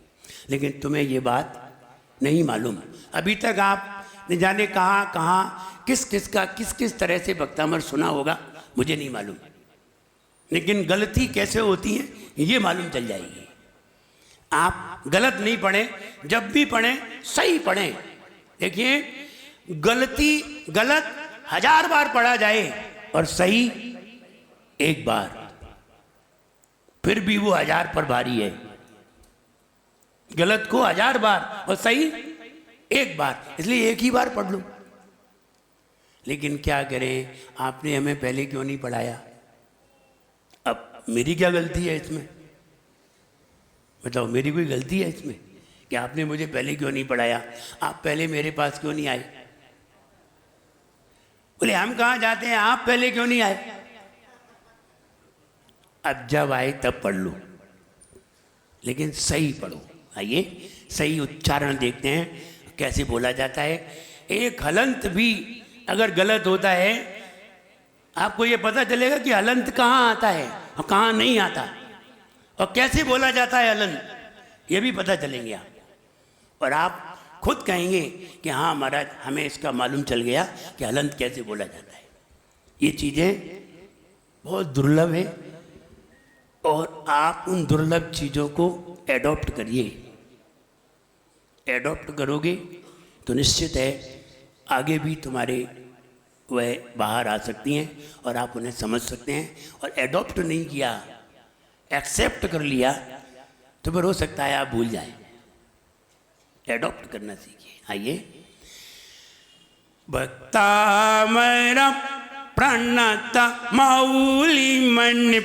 लेकिन तुम्हें ये बात नहीं मालूम। अभी तक आप न जाने कहाँ कहाँ किस किस तरह से भक्तामर सुना होगा, मुझे नहीं मालूम, लेकिन गलती कैसे होती है ये मालूम चल जाएगी। आप गलत नहीं पढ़ें, जब भी पढ़ें सही पढ़ें। देखिए, गलत 1000 बार पढ़ा जाए और सही एक बार, फिर भी वो 1000 पर भारी है। गलत को 1000 बार और सही एक बार, इसलिए एक ही बार पढ़ लो। लेकिन क्या करें, आपने हमें पहले क्यों नहीं पढ़ाया? अब मेरी क्या गलती है इसमें? बताओ, मेरी कोई गलती है इसमें कि आपने मुझे पहले क्यों नहीं पढ़ाया? आप पहले मेरे पास क्यों नहीं आए? बोले हम कहाँ जाते हैं, आप पहले क्यों नहीं आए? अब जब आए तब पढ़ लो, लेकिन सही पढ़ो। आइए सही उच्चारण देखते हैं कैसे बोला जाता है। एक हलंत भी अगर गलत होता है, आपको ये पता चलेगा कि हलंत कहाँ आता है और कहाँ नहीं आता, और कैसे बोला जाता है हलंत, ये भी पता चलेंगे आप। और आप खुद कहेंगे कि हाँ महाराज, हमें इसका मालूम चल गया कि हलंत कैसे बोला जाता है। ये चीज़ें बहुत दुर्लभ है, और आप उन दुर्लभ चीज़ों को एडॉप्ट करिए। एडॉप्ट करोगे तो निश्चित है आगे भी तुम्हारे वह बाहर आ सकती हैं और आप उन्हें समझ सकते हैं। और एडॉप्ट नहीं किया, एक्सेप्ट कर लिया, तो फिर हो सकता है आप भूल जाए। एडॉप्ट करना सीखिए। आइए, भक्तामर प्रणत मौली मणि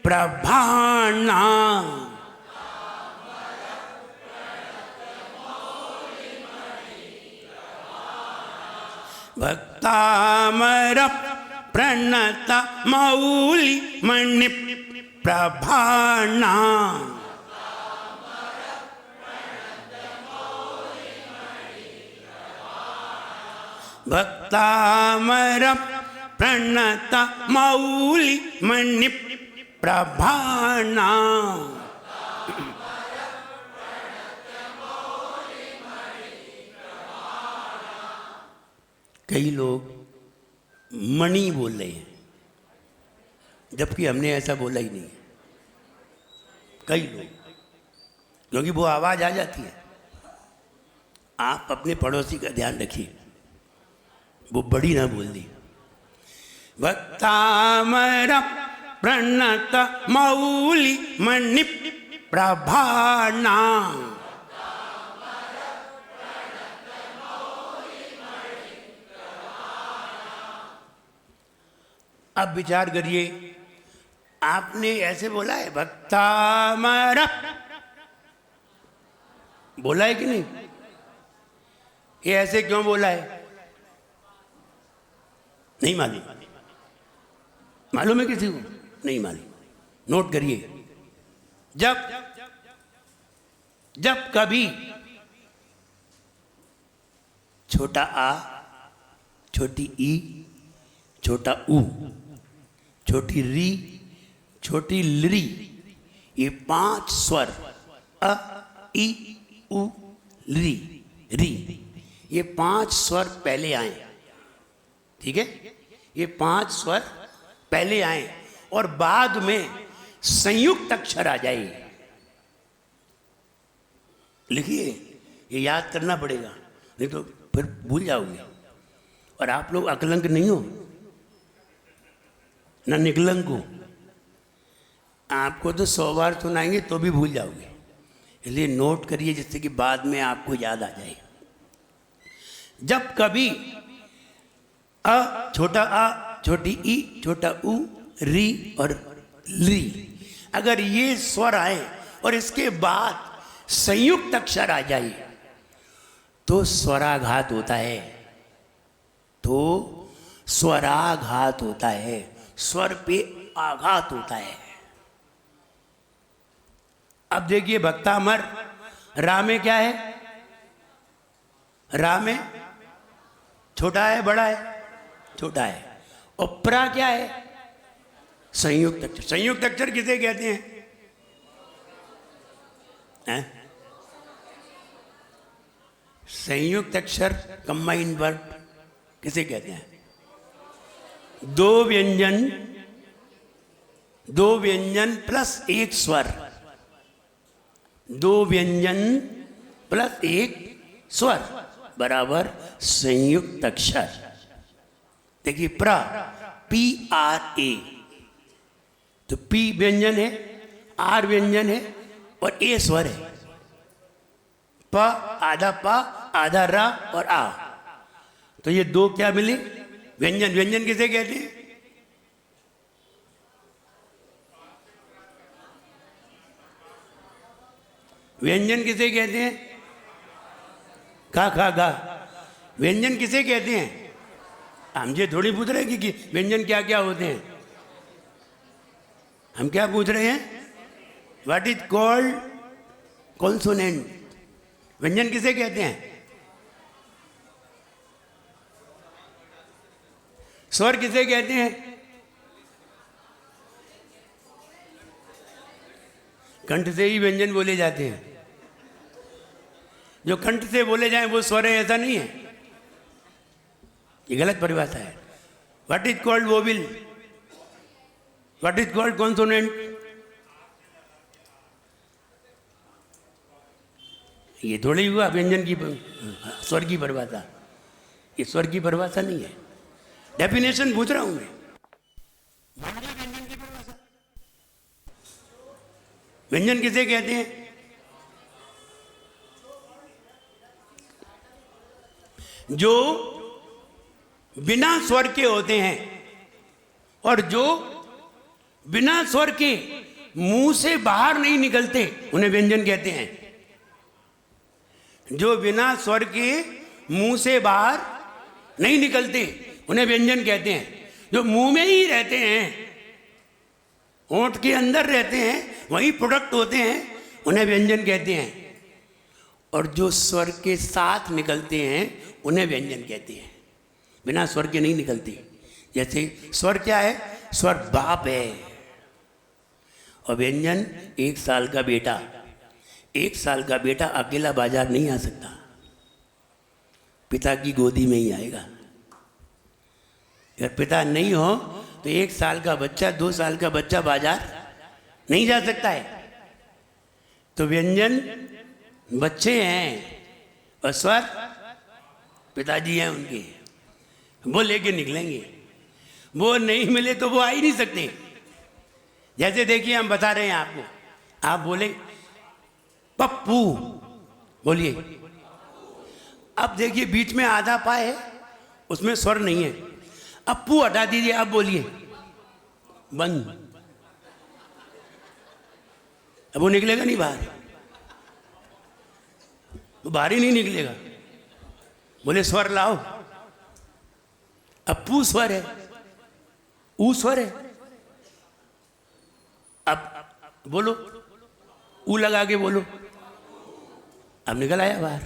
प्रभाना, भक्तामर प्रणत मौली मणि प्रभाना, भक्तामर प्रणत मौली मणि प्रभाना। कई लोग मणि बोल रहे हैं, जबकि हमने ऐसा बोला ही नहीं है। कई लोग, क्योंकि वो आवाज़ आ जाती है। आप अपने पड़ोसी का ध्यान रखिए, वो बड़ी ना बोल दी। भक्तामर प्रणत मौली मणि प्रभाना, अब विचार करिए, आपने ऐसे बोला है भक्तामर, बोला है कि नहीं? ये ऐसे क्यों बोला है? नहीं मालूम? मालूम है किसी को? नहीं मालूम। नोट करिए, जब कभी छोटा आ, छोटी ई, छोटा ऊ, छोटी री, छोटी लरी, ये 5 स्वर अ, ई, उ, री, री, ये 5 स्वर पहले आए। ठीक है, ये 5 स्वर पहले आए और बाद में संयुक्त अक्षर आ जाए। लिखिए, ये याद करना पड़ेगा, नहीं तो फिर भूल जाओगे। और आप लोग अकलंक नहीं हो ना निकलंक हो, आपको तो 100 बार सुनाएंगे तो भी भूल जाओगे। इसलिए नोट करिए जिससे कि बाद में आपको याद आ जाए। जब कभी अ, छोटा आ, छोटी ई, छोटा उ, री और ली, अगर ये स्वर आए और इसके बाद संयुक्त अक्षर आ जाए तो स्वराघात होता है। तो स्वराघात होता है, स्वर पे आघात होता है। अब देखिए, भक्तामर रा में क्या है? रा में छोटा है बड़ा है? छोटा है। और प्रा क्या है? संयुक्त अक्षर। संयुक्त अक्षर किसे कहते हैं? संयुक्त अक्षर कंबाइंड वर्ड किसे कहते हैं? दो व्यंजन प्लस एक स्वर, दो व्यंजन प्लस एक स्वर बराबर संयुक्त अक्षर। देखिए, प्र, पी आर ए, तो पी व्यंजन है, आर व्यंजन है और ए स्वर है। प आधा प आधा रा और आ, तो ये दो क्या मिले? व्यंजन। व्यंजन किसे कहते हैं? व्यंजन किसे कहते हैं? खा खा गा। व्यंजन किसे कहते हैं? हम ये थोड़ी पूछ रहे हैं कि व्यंजन क्या क्या होते हैं। हम क्या पूछ रहे हैं? What is called consonant. व्यंजन किसे कहते हैं? स्वर किसे कहते हैं? कंठ से ही व्यंजन बोले जाते हैं। जो कंठ से बोले जाएं वो स्वर है, ऐसा नहीं है, ये गलत परिभाषा है। What is called vowel, what is called consonant, ये थोड़ी हुआ व्यंजन की स्वर की परिभाषा। ये स्वर की परिभाषा नहीं है, डेफिनेशन पूछ रहा हूं मैं। व्यंजन की परिभाषा, व्यंजन किसे कहते हैं? जो बिना स्वर के होते हैं और जो बिना स्वर के मुंह से बाहर नहीं निकलते, उन्हें व्यंजन कहते हैं। जो बिना स्वर के मुंह से बाहर नहीं निकलते, उन्हें व्यंजन कहते हैं। जो मुंह में ही रहते हैं, होंठ के अंदर रहते हैं, वही प्रोडक्ट होते हैं, उन्हें व्यंजन कहते हैं। और जो स्वर के साथ निकलते हैं, उन्हें व्यंजन कहते हैं। बिना स्वर के नहीं निकलती। जैसे स्वर क्या है? स्वर बाप है। और व्यंजन 1 साल का बेटा। 1 साल का बेटा अकेला बाजार नहीं आ सकता, पिता की गोदी में ही आएगा। अगर पिता नहीं हो तो 1 साल का बच्चा, 2 साल का बच्चा बाजार नहीं जा सकता है। तो व्यंजन बच्चे हैं और स्वर पिताजी हैं उनके, वो लेके निकलेंगे। वो नहीं मिले तो वो आ ही नहीं सकते। जैसे देखिए, हम बता रहे हैं आपको, आप बोले पप्पू, बोलिए। अब देखिए, बीच में आधा पा है, उसमें स्वर नहीं है। अब पू हटा दीजिए, अब बोलिए बंद। अब वो निकलेगा नहीं बाहर, वो बाहर ही नहीं निकलेगा। बोले स्वर लाओ, अब पू स्वर है, ऊ स्वर है, बोलो, ऊ लगा के बोलो। अब निकल आया बाहर।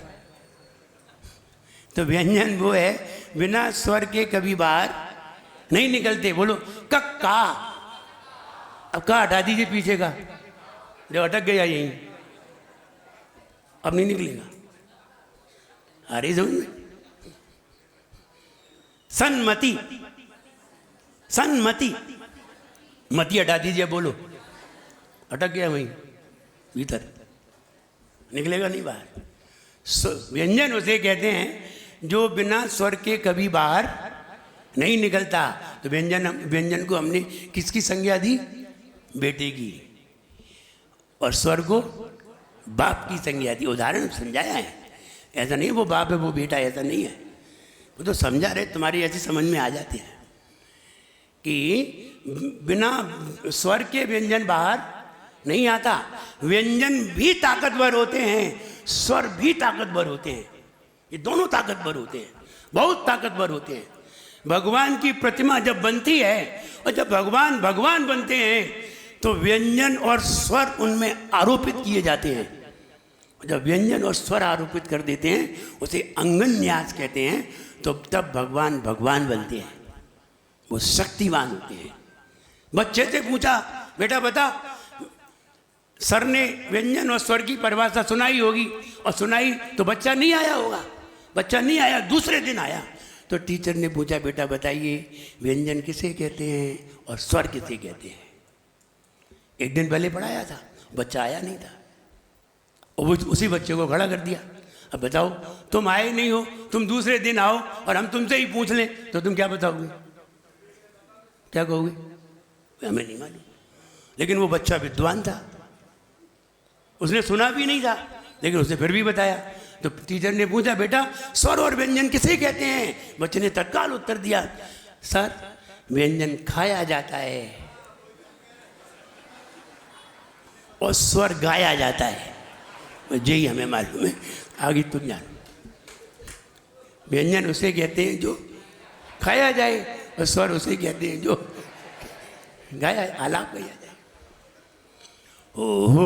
तो व्यंजन वो है बिना स्वर के कभी बाहर नहीं निकलते। बोलो कक्का। अब का हटा दीजिए पीछे का, जो अटक गया यहीं, अब नहीं निकलेगा। अरे समझ में? सन्मति, सन्मति, मति हटा दीजिए, बोलो, अटक गया वहीं भीतर, निकलेगा नहीं बाहर। व्यंजन उसे कहते हैं जो बिना स्वर के कभी बाहर नहीं निकलता। तो व्यंजन को हमने किसकी संज्ञा दी? बेटे की। और स्वर को बाप की संज्ञा दी। उदाहरण समझाया है, ऐसा नहीं वो बाप है वो बेटा, ऐसा नहीं है। वो तो समझा रहे, तुम्हारी ऐसी समझ में आ जाती है कि बिना स्वर के व्यंजन बाहर नहीं आता। व्यंजन भी ताकतवर होते हैं, स्वर भी ताकतवर होते हैं। ये दोनों ताकतवर होते हैं, बहुत ताकतवर होते हैं। भगवान की प्रतिमा जब बनती है और जब भगवान भगवान बनते हैं तो व्यंजन और स्वर उनमें आरोपित किए जाते हैं। जब व्यंजन और स्वर आरोपित कर देते हैं उसे अंगन न्यास कहते हैं। तो तब भगवान भगवान बनते हैं, वो शक्तिवान होते हैं। बच्चे से पूछा, बेटा बता, सर ने व्यंजन और स्वर की परिभाषा सुनाई होगी, और सुनाई तो बच्चा नहीं आया होगा। बच्चा नहीं आया, दूसरे दिन आया। तो टीचर ने पूछा, बेटा बताइए व्यंजन किसे कहते हैं और स्वर किसे कहते हैं? एक दिन पहले पढ़ाया था, बच्चा आया नहीं था, और उसी बच्चे को खड़ा कर दिया। अब बताओ, तुम आए नहीं हो, तुम दूसरे दिन आओ और हम तुमसे ही पूछ लें तो तुम क्या बताओगे? क्या कहोगे? हमें नहीं मालूम। लेकिन वो बच्चा विद्वान था, उसने सुना भी नहीं था, लेकिन उसने फिर भी बताया। तो टीचर ने पूछा, बेटा स्वर और व्यंजन किसे कहते हैं? बच्चे ने तत्काल उत्तर दिया, सर व्यंजन खाया जाता है और स्वर गाया जाता है। यही हमें मालूम है, आगे तुम जान। व्यंजन उसे कहते हैं जो खाया जाए और स्वर उसे कहते हैं जो गाया, आलाप गाया जाए। ओ हो,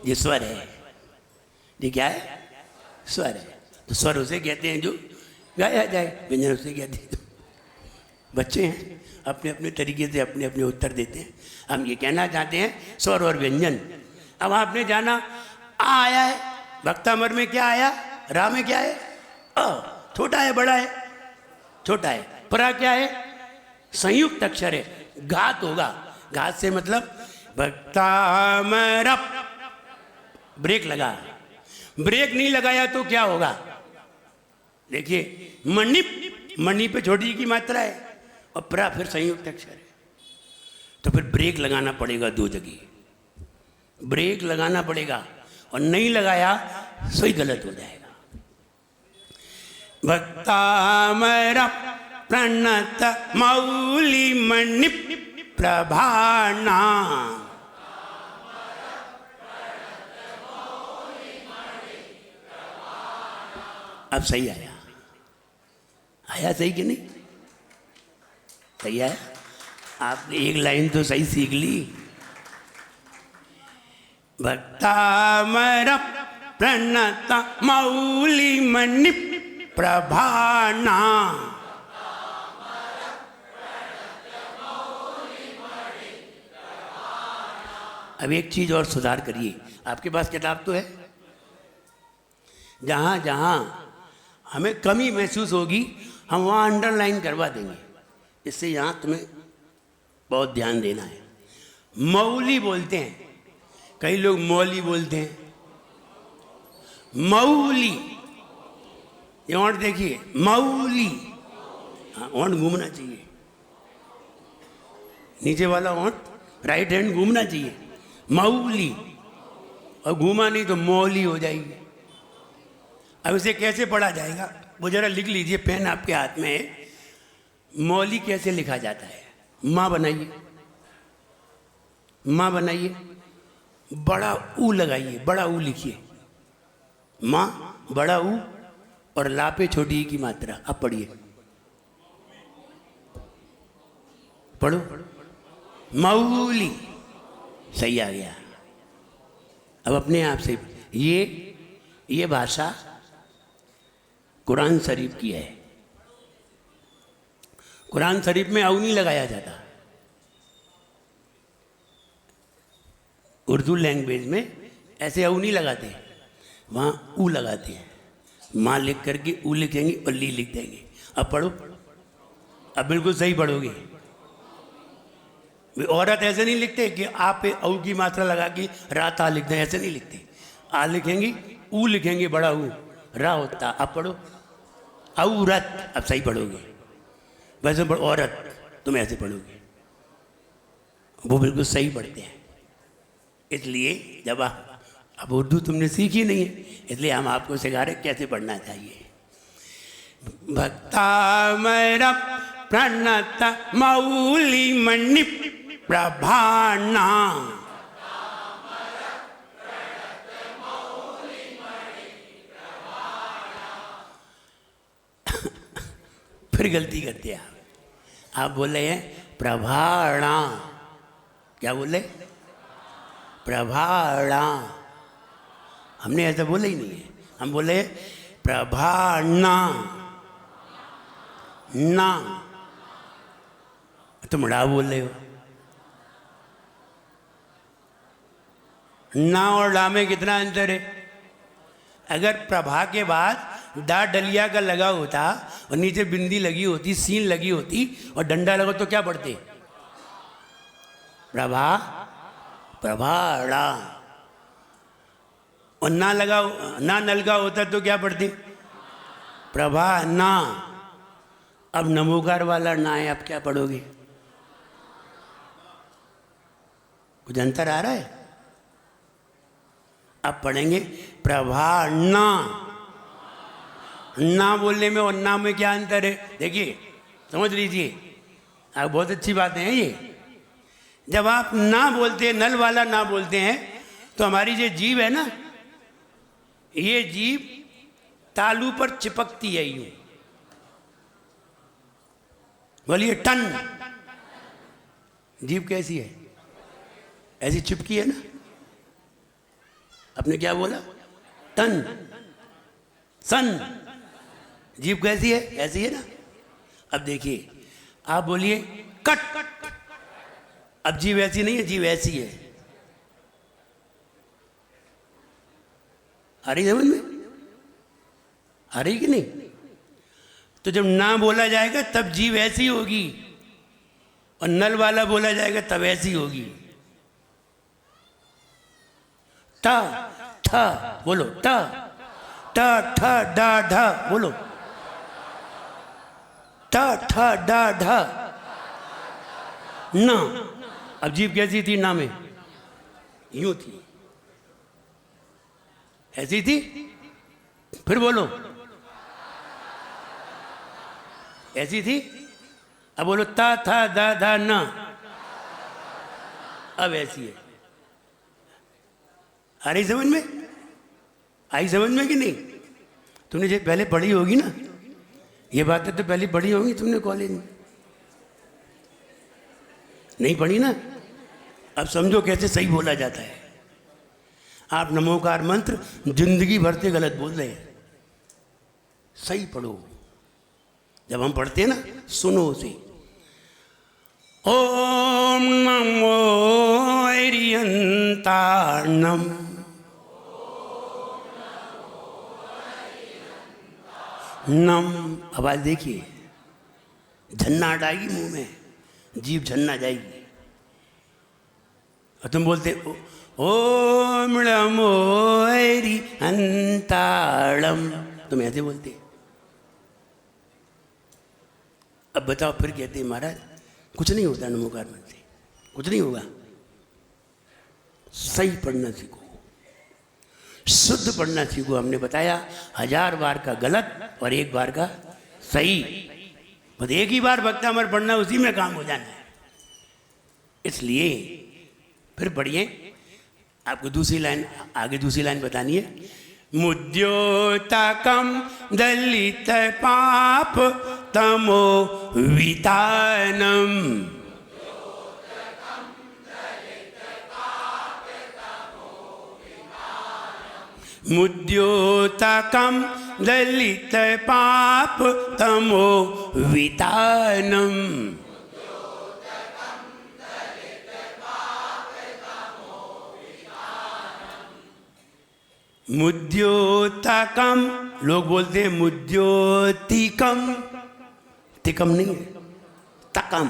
ये स्वर है। ये क्या है? स्वर है। तो स्वर उसे कहते हैं जो गाया जाए, व्यंजन उसे कहते हैं जो। बच्चे हैं, अपने अपने तरीके से अपने अपने उत्तर देते हैं। हम ये कहना चाहते हैं स्वर और व्यंजन। अब आपने जाना आ आया है, भक्तामर में क्या आया, रा में क्या है? अ। छोटा है बड़ा है? छोटा है। परा क्या है? संयुक्त अक्षर है, घात होगा। घात से मतलब भक्तामर, ब्रेक लगा। ब्रेक नहीं लगाया तो क्या होगा? देखिए, मणि, मणि पे छोटी की मात्रा है और प्रा फिर संयुक्त अक्षर है। तो फिर ब्रेक लगाना पड़ेगा, दो जगह ब्रेक लगाना पड़ेगा, और नहीं लगाया सही गलत हो जाएगा। भक्तामर प्रणत मौली मणि प्रभाना। अब सही आया? आया सही कि नहीं? सही आया? आपने एक लाइन तो सही सीख ली। भक्तामर प्रणत मौली मणि प्रभाना। अब एक चीज और सुधार करिए, आपके पास किताब तो है। जहां जहां हमें कमी महसूस होगी हम वहां अंडरलाइन करवा देंगे। इससे यहां तुम्हें बहुत ध्यान देना है। मौली बोलते हैं, कई लोग मौली बोलते हैं। मौली, ये ओंठ देखिए, मौली। हाँ, ओंठ घूमना चाहिए, नीचे वाला ओंठ राइट हैंड घूमना चाहिए। मौली, और घूमा नहीं तो मौली हो जाएगी। अब इसे कैसे पढ़ा जाएगा वो जरा लिख लीजिए, पेन आपके हाथ में है। मौली कैसे लिखा जाता है? माँ बनाइए, माँ बनाइए, बड़ा ऊ लगाइए, बड़ा ऊ लिखिए। माँ बड़ा ऊ और लापे छोटी की मात्रा। अब पढ़िए, पढ़ो। मऊली, सही आ गया। अब अपने आप से ये भाषा कुरान शरीफ की है। कुरान शरीफ में औ नहीं लगाया जाता। उर्दू लैंग्वेज में ऐसे औ नहीं लगाते, वहाँ ऊ लगाते हैं। माँ लिख करके ऊ लिखेंगे और ली लिख देंगे। अब पढ़ो, अब बिल्कुल सही पढ़ोगे। औरत ऐसे नहीं लिखते कि आप पे औ की मात्रा लगा के रात आ लिख दें, ऐसे नहीं लिखते। आ लिखेंगी, ऊ लिखेंगे, बड़ा ऊ, रा होता। अब पढ़ो औरत, अब सही पढ़ोगे। वैसे पढ़ो औरत, तुम ऐसे पढ़ोगे, वो बिल्कुल सही पढ़ते हैं। इसलिए जब अब उर्दू तुमने सीखी नहीं है, इसलिए हम आपको सिखा रहे कैसे पढ़ना चाहिए। भक्ता मेरा प्रणत मौली मणि प्रभाना, फिर गलती करते हैं आप बोले हैं प्रभाणा। क्या बोले? प्रभाणा। हमने ऐसा बोला ही नहीं है, हम बोले प्रभाना ना। तुम ड़ा बोल रहे हो। ना और ला में कितना अंतर है? अगर प्रभा के बाद दा डलिया का लगा होता और नीचे बिंदी लगी होती, सीन लगी होती और डंडा लगा तो क्या पढ़ते? प्रभा, प्रभाड़ा। और ना लगा, ना नलगा होता तो क्या पढ़ते? प्रभा ना। अब नमोकार वाला ना है, अब क्या पढ़ोगे? कुछ अंतर आ रहा है? अब पढ़ेंगे प्रभा ना। ना बोलने में और ना में क्या अंतर है? देखिए, समझ लीजिए, आप बहुत अच्छी बातें हैं ये। जब आप ना बोलते हैं, नल वाला ना बोलते हैं, तो हमारी ये जीभ है ना, ये जीभ तालू पर चिपकती है यूं। बोलिए टन। जीभ कैसी है? ऐसी चिपकी है ना। आपने क्या बोला? टन, सन। जीभ कैसी है? ऐसी है ना। अब देखिए, आप बोलिए कट। अब जीभ ऐसी नहीं है, जीभ ऐसी है। आ रही समझ में? आ रही कि नहीं? तो जब ना बोला जाएगा तब जीभ ऐसी होगी, और नल वाला बोला जाएगा तब ऐसी होगी। टा ठा बोलो, टा टा ठा डा ढा बोलो, टा ठा डा ढा ना। अब जीभ कैसी थी ना में? यूं थी, ऐसी थी। फिर बोलो, ऐसी थी। अब बोलो ता था दा धा ना, अब ऐसी है। आ रही समझ में? आई समझ में कि नहीं? तुमने जो पहले पढ़ी होगी ना, ये बातें तो पहले पढ़ी होगी तुमने कॉलेज में। नहीं पढ़ी ना? अब समझो कैसे सही बोला जाता है। आप नमोकार मंत्र जिंदगी भर से गलत बोल रहे हैं। सही पढ़ो। जब हम पढ़ते हैं ना, सुनो उसे। ओम नमो अरियंताणम, नम। आवाज देखिए, झन्ना हटाएगी मुंह में, जीभ झन्ना जाएगी। और तुम बोलते ओम नमो अरियंताणम, तुम ऐसे बोलते। अब बताओ, फिर कहते हैं महाराज कुछ नहीं होता नमोकार मंत्र से, कुछ नहीं होगा। सही पढ़ना सीखो, शुद्ध पढ़ना सीखो। हमने बताया 1000 बार का गलत और 1 बार का सही। बस एक ही बार भक्तामृत पढ़ना, उसी में काम हो जाना है। इसलिए फिर पढ़िए। आपको दूसरी लाइन, आगे दूसरी लाइन बतानी है। मुद्योतकम दलित पाप तमो वितानम, मुद्योतकं दलित पाप तमो वितानम। मुद्योतकम, लोग बोलते हैं मुद्योतिकम, तिकम नहीं है, तकम।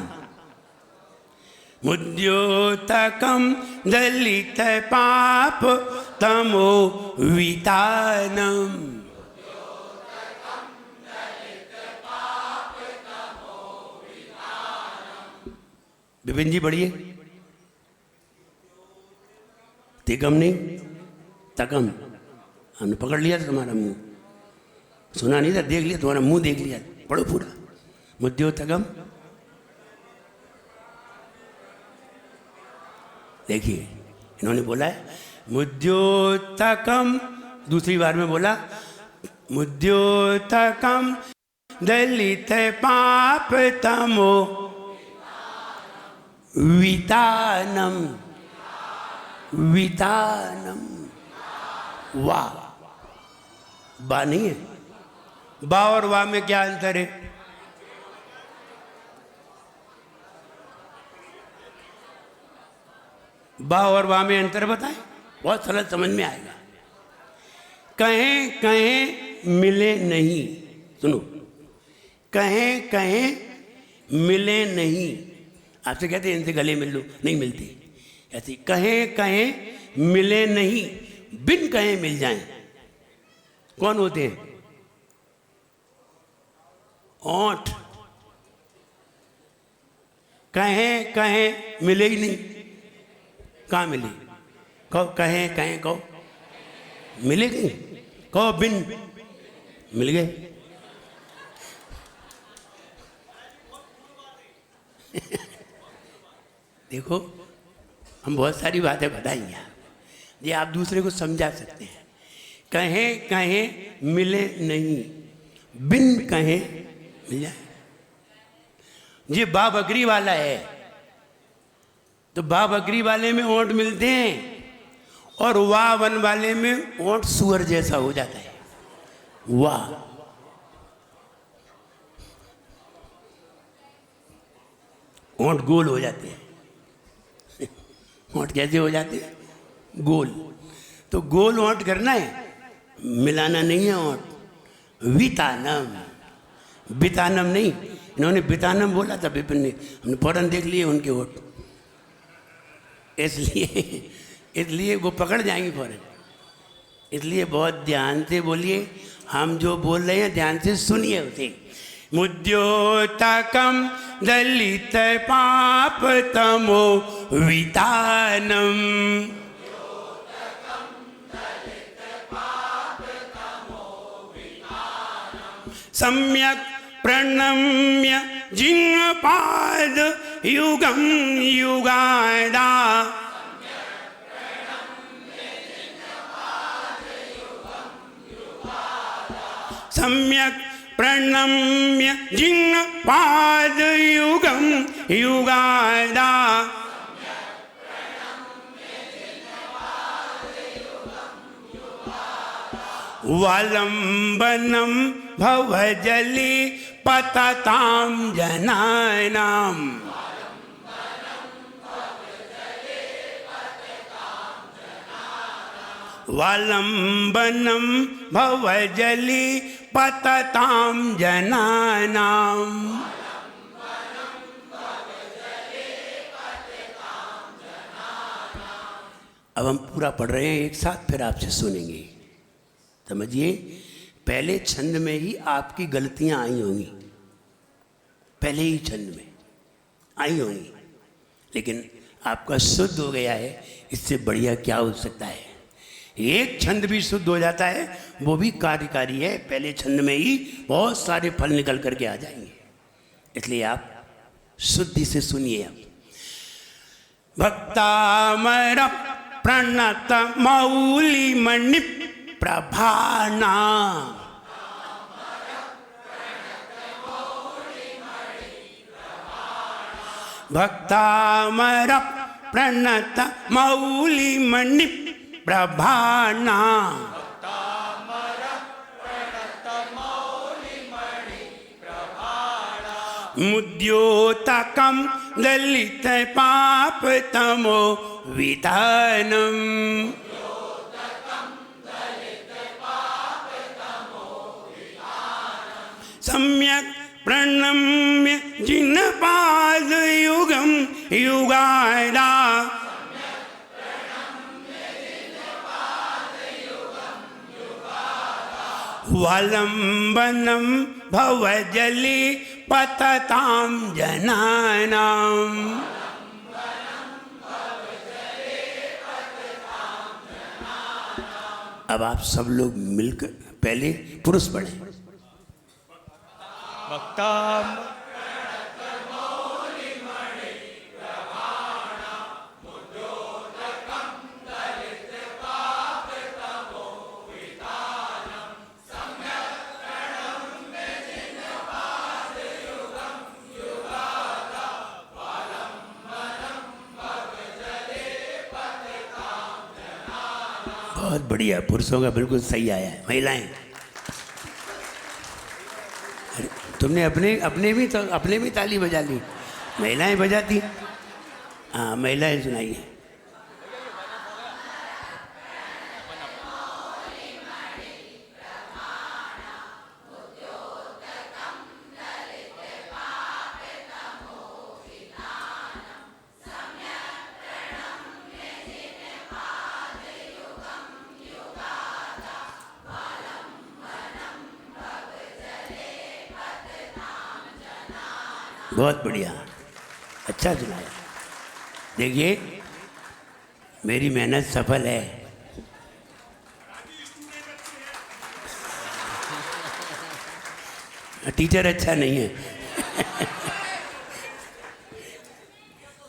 मुद्योतकम दलित पाप तमो वितानम। विपिन जी बढ़िए। तिकम नहीं, तकम। हमने पकड़ लिया था तुम्हारा मुंह, सुना नहीं था, देख लिया तुम्हारा मुंह, देख लिया। पढ़ो पूरा। मुद्योतकम, देखिए इन्होंने बोला है मुद्योतकम, दूसरी बार में बोला मुद्योतकम दलित पाप तमो वितानम। वितानम, वाह, बा नहीं है। बा और वाह में क्या अंतर है? बा और वाह में अंतर बताएं, बहुत सरल समझ में आएगा। कहें कहें मिले नहीं, सुनो, कहें कहें मिले नहीं। आपसे कहते हैं इनसे गले मिल लो, नहीं मिलते। ऐसे कहें कहें मिले नहीं, बिन कहें मिल जाएं। कौन होते हैं? ओंठ। कहें कहें मिले ही नहीं, कहाँ मिले? कहो कहें कहें, कहो मिले नहीं, कहो बिन, मिल गए। देखो हम बहुत सारी बातें बताएंगे, ये आप दूसरे को समझा सकते हैं। कहें कहें मिले नहीं, बिन कहें मिल जाए। ये बा बकरी वाला है, तो बा बकरी वाले में ओंठ मिलते हैं, और वाह वन वाले में ओंठ सुअर जैसा हो जाता है। वाह, ओंठ गोल हो जाते हैं। ओंठ कैसे हो जाते हैं? गोल। तो गोल ओंठ करना है, मिलाना नहीं है ओंठ। वितानम, बितानम नहीं। इन्होंने बितानम बोला था विपिन ने, हमने फौरन देख लिए उनके ओंठ, इसलिए वो पकड़ जाएंगे फौरन। इसलिए बहुत ध्यान से बोलिए, हम जो बोल रहे हैं ध्यान से सुनिए उसे। मुद्योतकम दलित पाप तमो वितानम। सम्यक प्रणम्य जिह्वापाद युगम युगादा। सम्यक प्रणम्य जिह्वापाद युगम युगादा। वालंबनम भवजली पततां जनानां। वालंबनम भवजली पततां जनानां। अब हम पूरा पढ़ रहे हैं एक साथ, फिर आपसे सुनेंगे। समझिए, पहले छंद में ही आपकी गलतियां आई होंगी, पहले ही छंद में आई होंगी, लेकिन आपका शुद्ध हो गया है। इससे बढ़िया क्या हो सकता है? एक छंद भी शुद्ध हो जाता है, वो भी कार्यकारी है। पहले छंद में ही बहुत सारे फल निकल करके आ जाएंगे। इसलिए आप शुद्धि से सुनिए। आप भक्तामर प्रणत मौली मणि प्रभाना। भक्तामर प्रणत मौली मणि प्रभाना। मुद्योतकं दलित पाप तमो विधानम। सम्यक प्रणम्य जिन पाद युगम युगादा। वलंबनम भवजली पतताम जनानाम। अब आप सब लोग मिलकर पहले पुरुष पढ़े। बहुत बढ़िया, पुरुषों का बिल्कुल सही आया है। महिलाएं, अरे तुमने अपने भी ताली बजा ली। महिलाएं बजाती। हाँ, महिलाएं सुनाइए। बहुत बढ़िया, अच्छा सुनाया। देखिए, मेरी मेहनत सफल है। टीचर अच्छा नहीं है।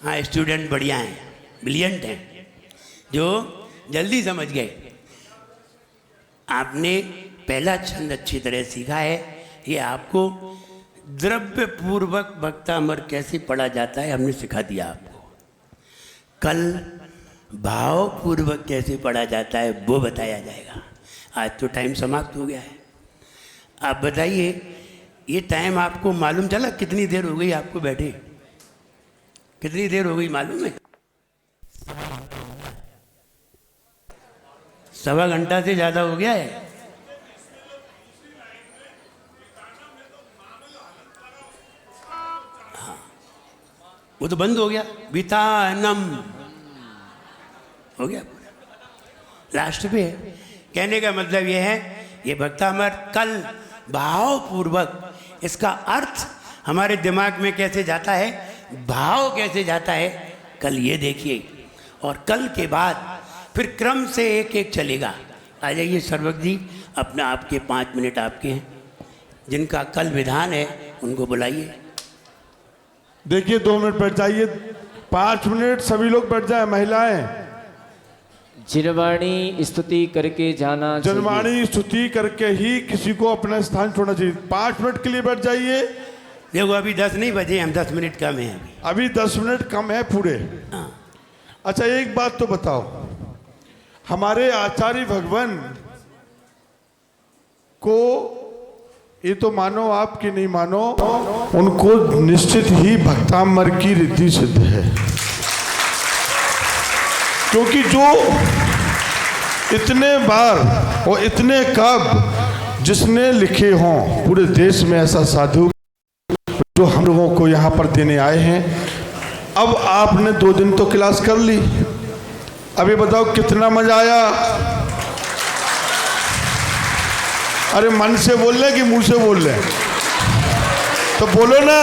हाँ, स्टूडेंट बढ़िया हैं, ब्रिलियंट हैं, जो जल्दी समझ गए। आपने पहला छंद अच्छी तरह सीखा है। ये आपको द्रव्य पूर्वक भक्तामर कैसे पढ़ा जाता है हमने सिखा दिया आपको। कल भाव पूर्वक कैसे पढ़ा जाता है वो बताया जाएगा। आज तो टाइम समाप्त हो गया है। आप बताइए, ये टाइम आपको मालूम चला? कितनी देर हो गई आपको बैठे? कितनी देर हो गई मालूम है? 1.25 घंटा से ज़्यादा हो गया है। वो तो बंद हो गया। वितानम हो गया, लास्ट पे है। कहने का मतलब ये है, ये भक्तामर कल भावपूर्वक, इसका अर्थ हमारे दिमाग में कैसे जाता है, भाव कैसे जाता है, कल ये देखिए। और कल के बाद फिर क्रम से एक एक चलेगा। आ जाइए सर्वज्ञ जी, अपना आपके 5 मिनट आपके हैं। जिनका कल विधान है उनको बुलाइए।
देखिए 2 मिनट बैठ जाइए, 5 मिनट सभी लोग बैठ जाए। महिलाएं,
जिनवाणी स्तुति करके जाना चाहिए।
जनवाणी स्तुति करके ही किसी को अपना स्थान छोड़ना चाहिए। 5 मिनट के लिए बैठ जाइए।
देखो अभी 10 नहीं बजे, हम 10 मिनट कम है
अभी 10 मिनट कम है पूरे।
हाँ।
अच्छा, एक बात तो बताओ, हमारे आचार्य भगवान को, ये तो मानो आप कि नहीं मानो, उनको निश्चित ही भक्तामर की रिद्धि सिद्ध है। क्योंकि जो इतने बार और इतने कब जिसने लिखे हों, पूरे देश में ऐसा साधु जो हम लोगों को यहाँ पर देने आए हैं। अब आपने 2 दिन तो क्लास कर ली, अभी बताओ कितना मजा आया। अरे मन से बोल रहे कि मुंह से बोल रहे? तो बोलो ना।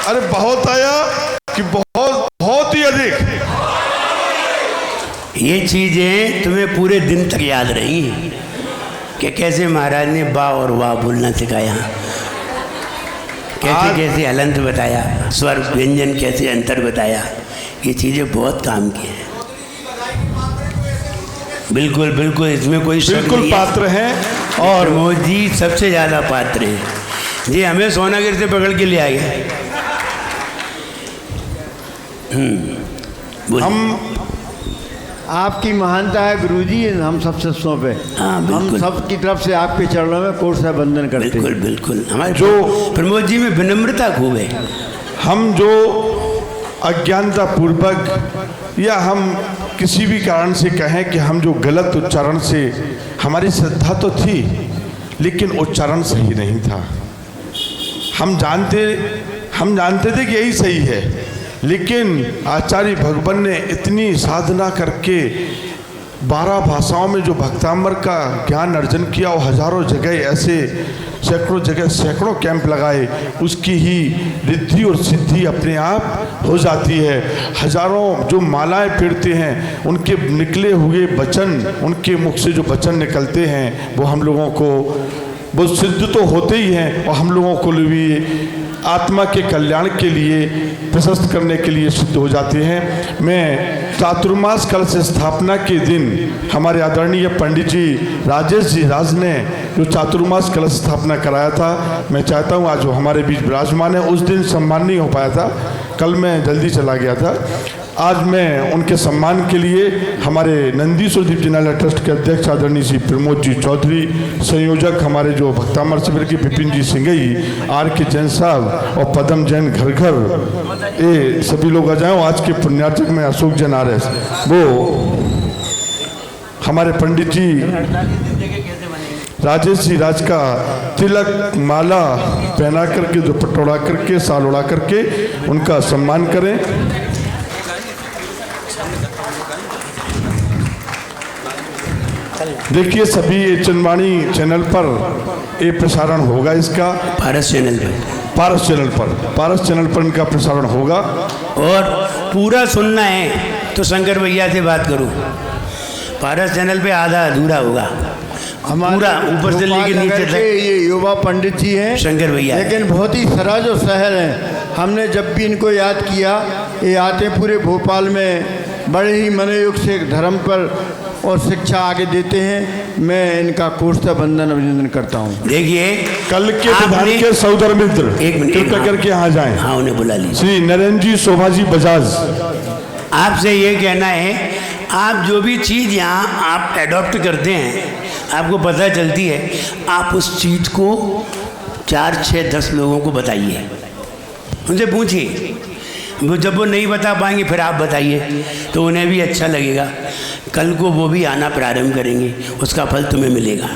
अरे बहुत आया कि बहुत ही अधिक।
ये चीजें तुम्हें पूरे दिन तक याद रही कि कैसे महाराज ने बा और वाह बोलना सिखाया, कैसे कैसे हलंत बताया, स्वर व्यंजन कैसे अंतर बताया। ये चीजें बहुत काम की हैं। बिल्कुल बिल्कुल, इसमें कोई शक
बिल्कुल
नहीं
पात्र हैं।
और मोदी सबसे ज़्यादा पात्र हैं। जी हमें सोनागिर से पकड़ के ले आए।
आपकी महानता है गुरुजी, हम सबसे सौंपे।
हाँ,
हम
बिल्कुल।
सब की तरफ से आपके चरणों में कोट से वंदन करते
बिल्कुल
हैं।
बिल्कुल। हमारे
जो-
प्रमोद जी में विनम्रता खूब है।
हम जो अज्ञानता पूर्वक या हम किसी भी कारण से कहें कि हम जो गलत उच्चारण से, हमारी श्रद्धा तो थी लेकिन उच्चारण सही नहीं था। हम जानते थे कि यही सही है, लेकिन आचार्य भगवान ने इतनी साधना करके 12 भाषाओं में जो भक्तामर का ज्ञान अर्जन किया, और हजारों जगह ऐसे सैकड़ों जगह सैकड़ों कैंप लगाए, उसकी ही रिद्धि और सिद्धि अपने आप हो जाती है। हजारों जो मालाएं पीड़ते हैं, उनके निकले हुए वचन, उनके मुख से जो वचन निकलते हैं, वो हम लोगों को वो सिद्ध तो होते ही हैं, और हम लोगों को भी आत्मा के कल्याण के लिए, प्रशस्त करने के लिए सिद्ध हो जाते हैं। मैं चातुर्मास कलश स्थापना के दिन हमारे आदरणीय पंडित जी राजेश जी राज ने जो चातुर्मास कलश स्थापना कराया था, मैं चाहता हूँ आज वो हमारे बीच विराजमान है। उस दिन सम्मान नहीं हो पाया था, कल मैं जल्दी चला गया था। आज मैं उनके सम्मान के लिए हमारे नंदीश्वर दीप जिनालय ट्रस्ट के अध्यक्ष आदरणीय श्री प्रमोद जी चौधरी, संयोजक हमारे जो भक्तामर शिविर के विपिन जी सिंगई, आर के जैन साहब और पदम जैन घर घर, ये सभी लोग आ जाएं। आज के पुण्यार्चक में अशोक जैन आर एस, वो हमारे पंडित जी राजेश जी राज का तिलक माला पहना करके, दुपट्टा उड़ा करके, साल उड़ा करके उनका सम्मान करें। देखिए सभी ये चंदवाणी चैनल पर ये प्रसारण होगा, इसका
पारस चैनल पे,
पारस चैनल पर, पारस चैनल पर इनका प्रसारण होगा।
और पूरा सुनना है तो शंकर भैया से बात करूं। पारस चैनल पे आधा अधूरा होगा, पूरा ऊपर से लेके नीचे तक
ये युवा पंडित जी हैं
शंकर भैया,
लेकिन बहुत ही सहज और सहल हैं। हमने जब भी इनको याद किया, ये आते पूरे भोपाल में बड़े ही मनोयोग से धर्म पर और शिक्षा आगे देते हैं। मैं इनका कोष्ठ वंदन अभिनंदन करता हूँ।
देखिए
कल के विधान के सौदर मित्र
एक मिनट,
कृपया
हाँ।
करके यहाँ जाएं।
हाँ, उन्हें बुला लीजिए।
श्री नरेंद्र जी शोभा जी बजाज,
आपसे ये कहना है, आप जो भी चीज़ यहाँ आप एडॉप्ट करते हैं, आपको पता चलती है, आप उस चीज़ को 4, 6, 10 लोगों को बताइए, उनसे पूछिए। वो जब वो नहीं बता पाएंगे फिर आप बताइए, तो उन्हें भी अच्छा लगेगा। कल को वो भी आना प्रारंभ करेंगे, उसका फल तुम्हें मिलेगा।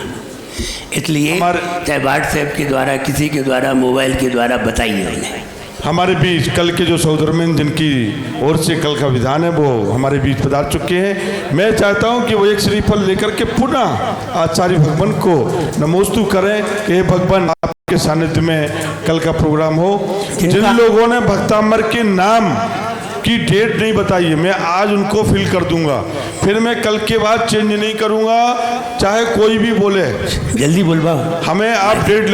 इसलिए चाहे व्हाट्सएप के द्वारा, किसी के द्वारा, मोबाइल के द्वारा बताइए उन्हें।
हमारे बीच कल के जो सौदरमिंद जिनकी ओर से कल का विधान है, वो हमारे बीच पधार चुके हैं। मैं चाहता हूं कि वो एक श्रीफल लेकर के पुनः आचार्य भगवान को नमोस्तु करें कि हे भगवान, आपके सानिध्य में कल का प्रोग्राम हो। जिन लोगों ने भक्तामर के नाम की डेट नहीं बताई है, मैं आज उनको फिल कर दूंगा, फिर मैं कल के बाद चेंज नहीं करूंगा, चाहे कोई भी बोले।
जल्दी बोल पाओ।
हमें आप डेट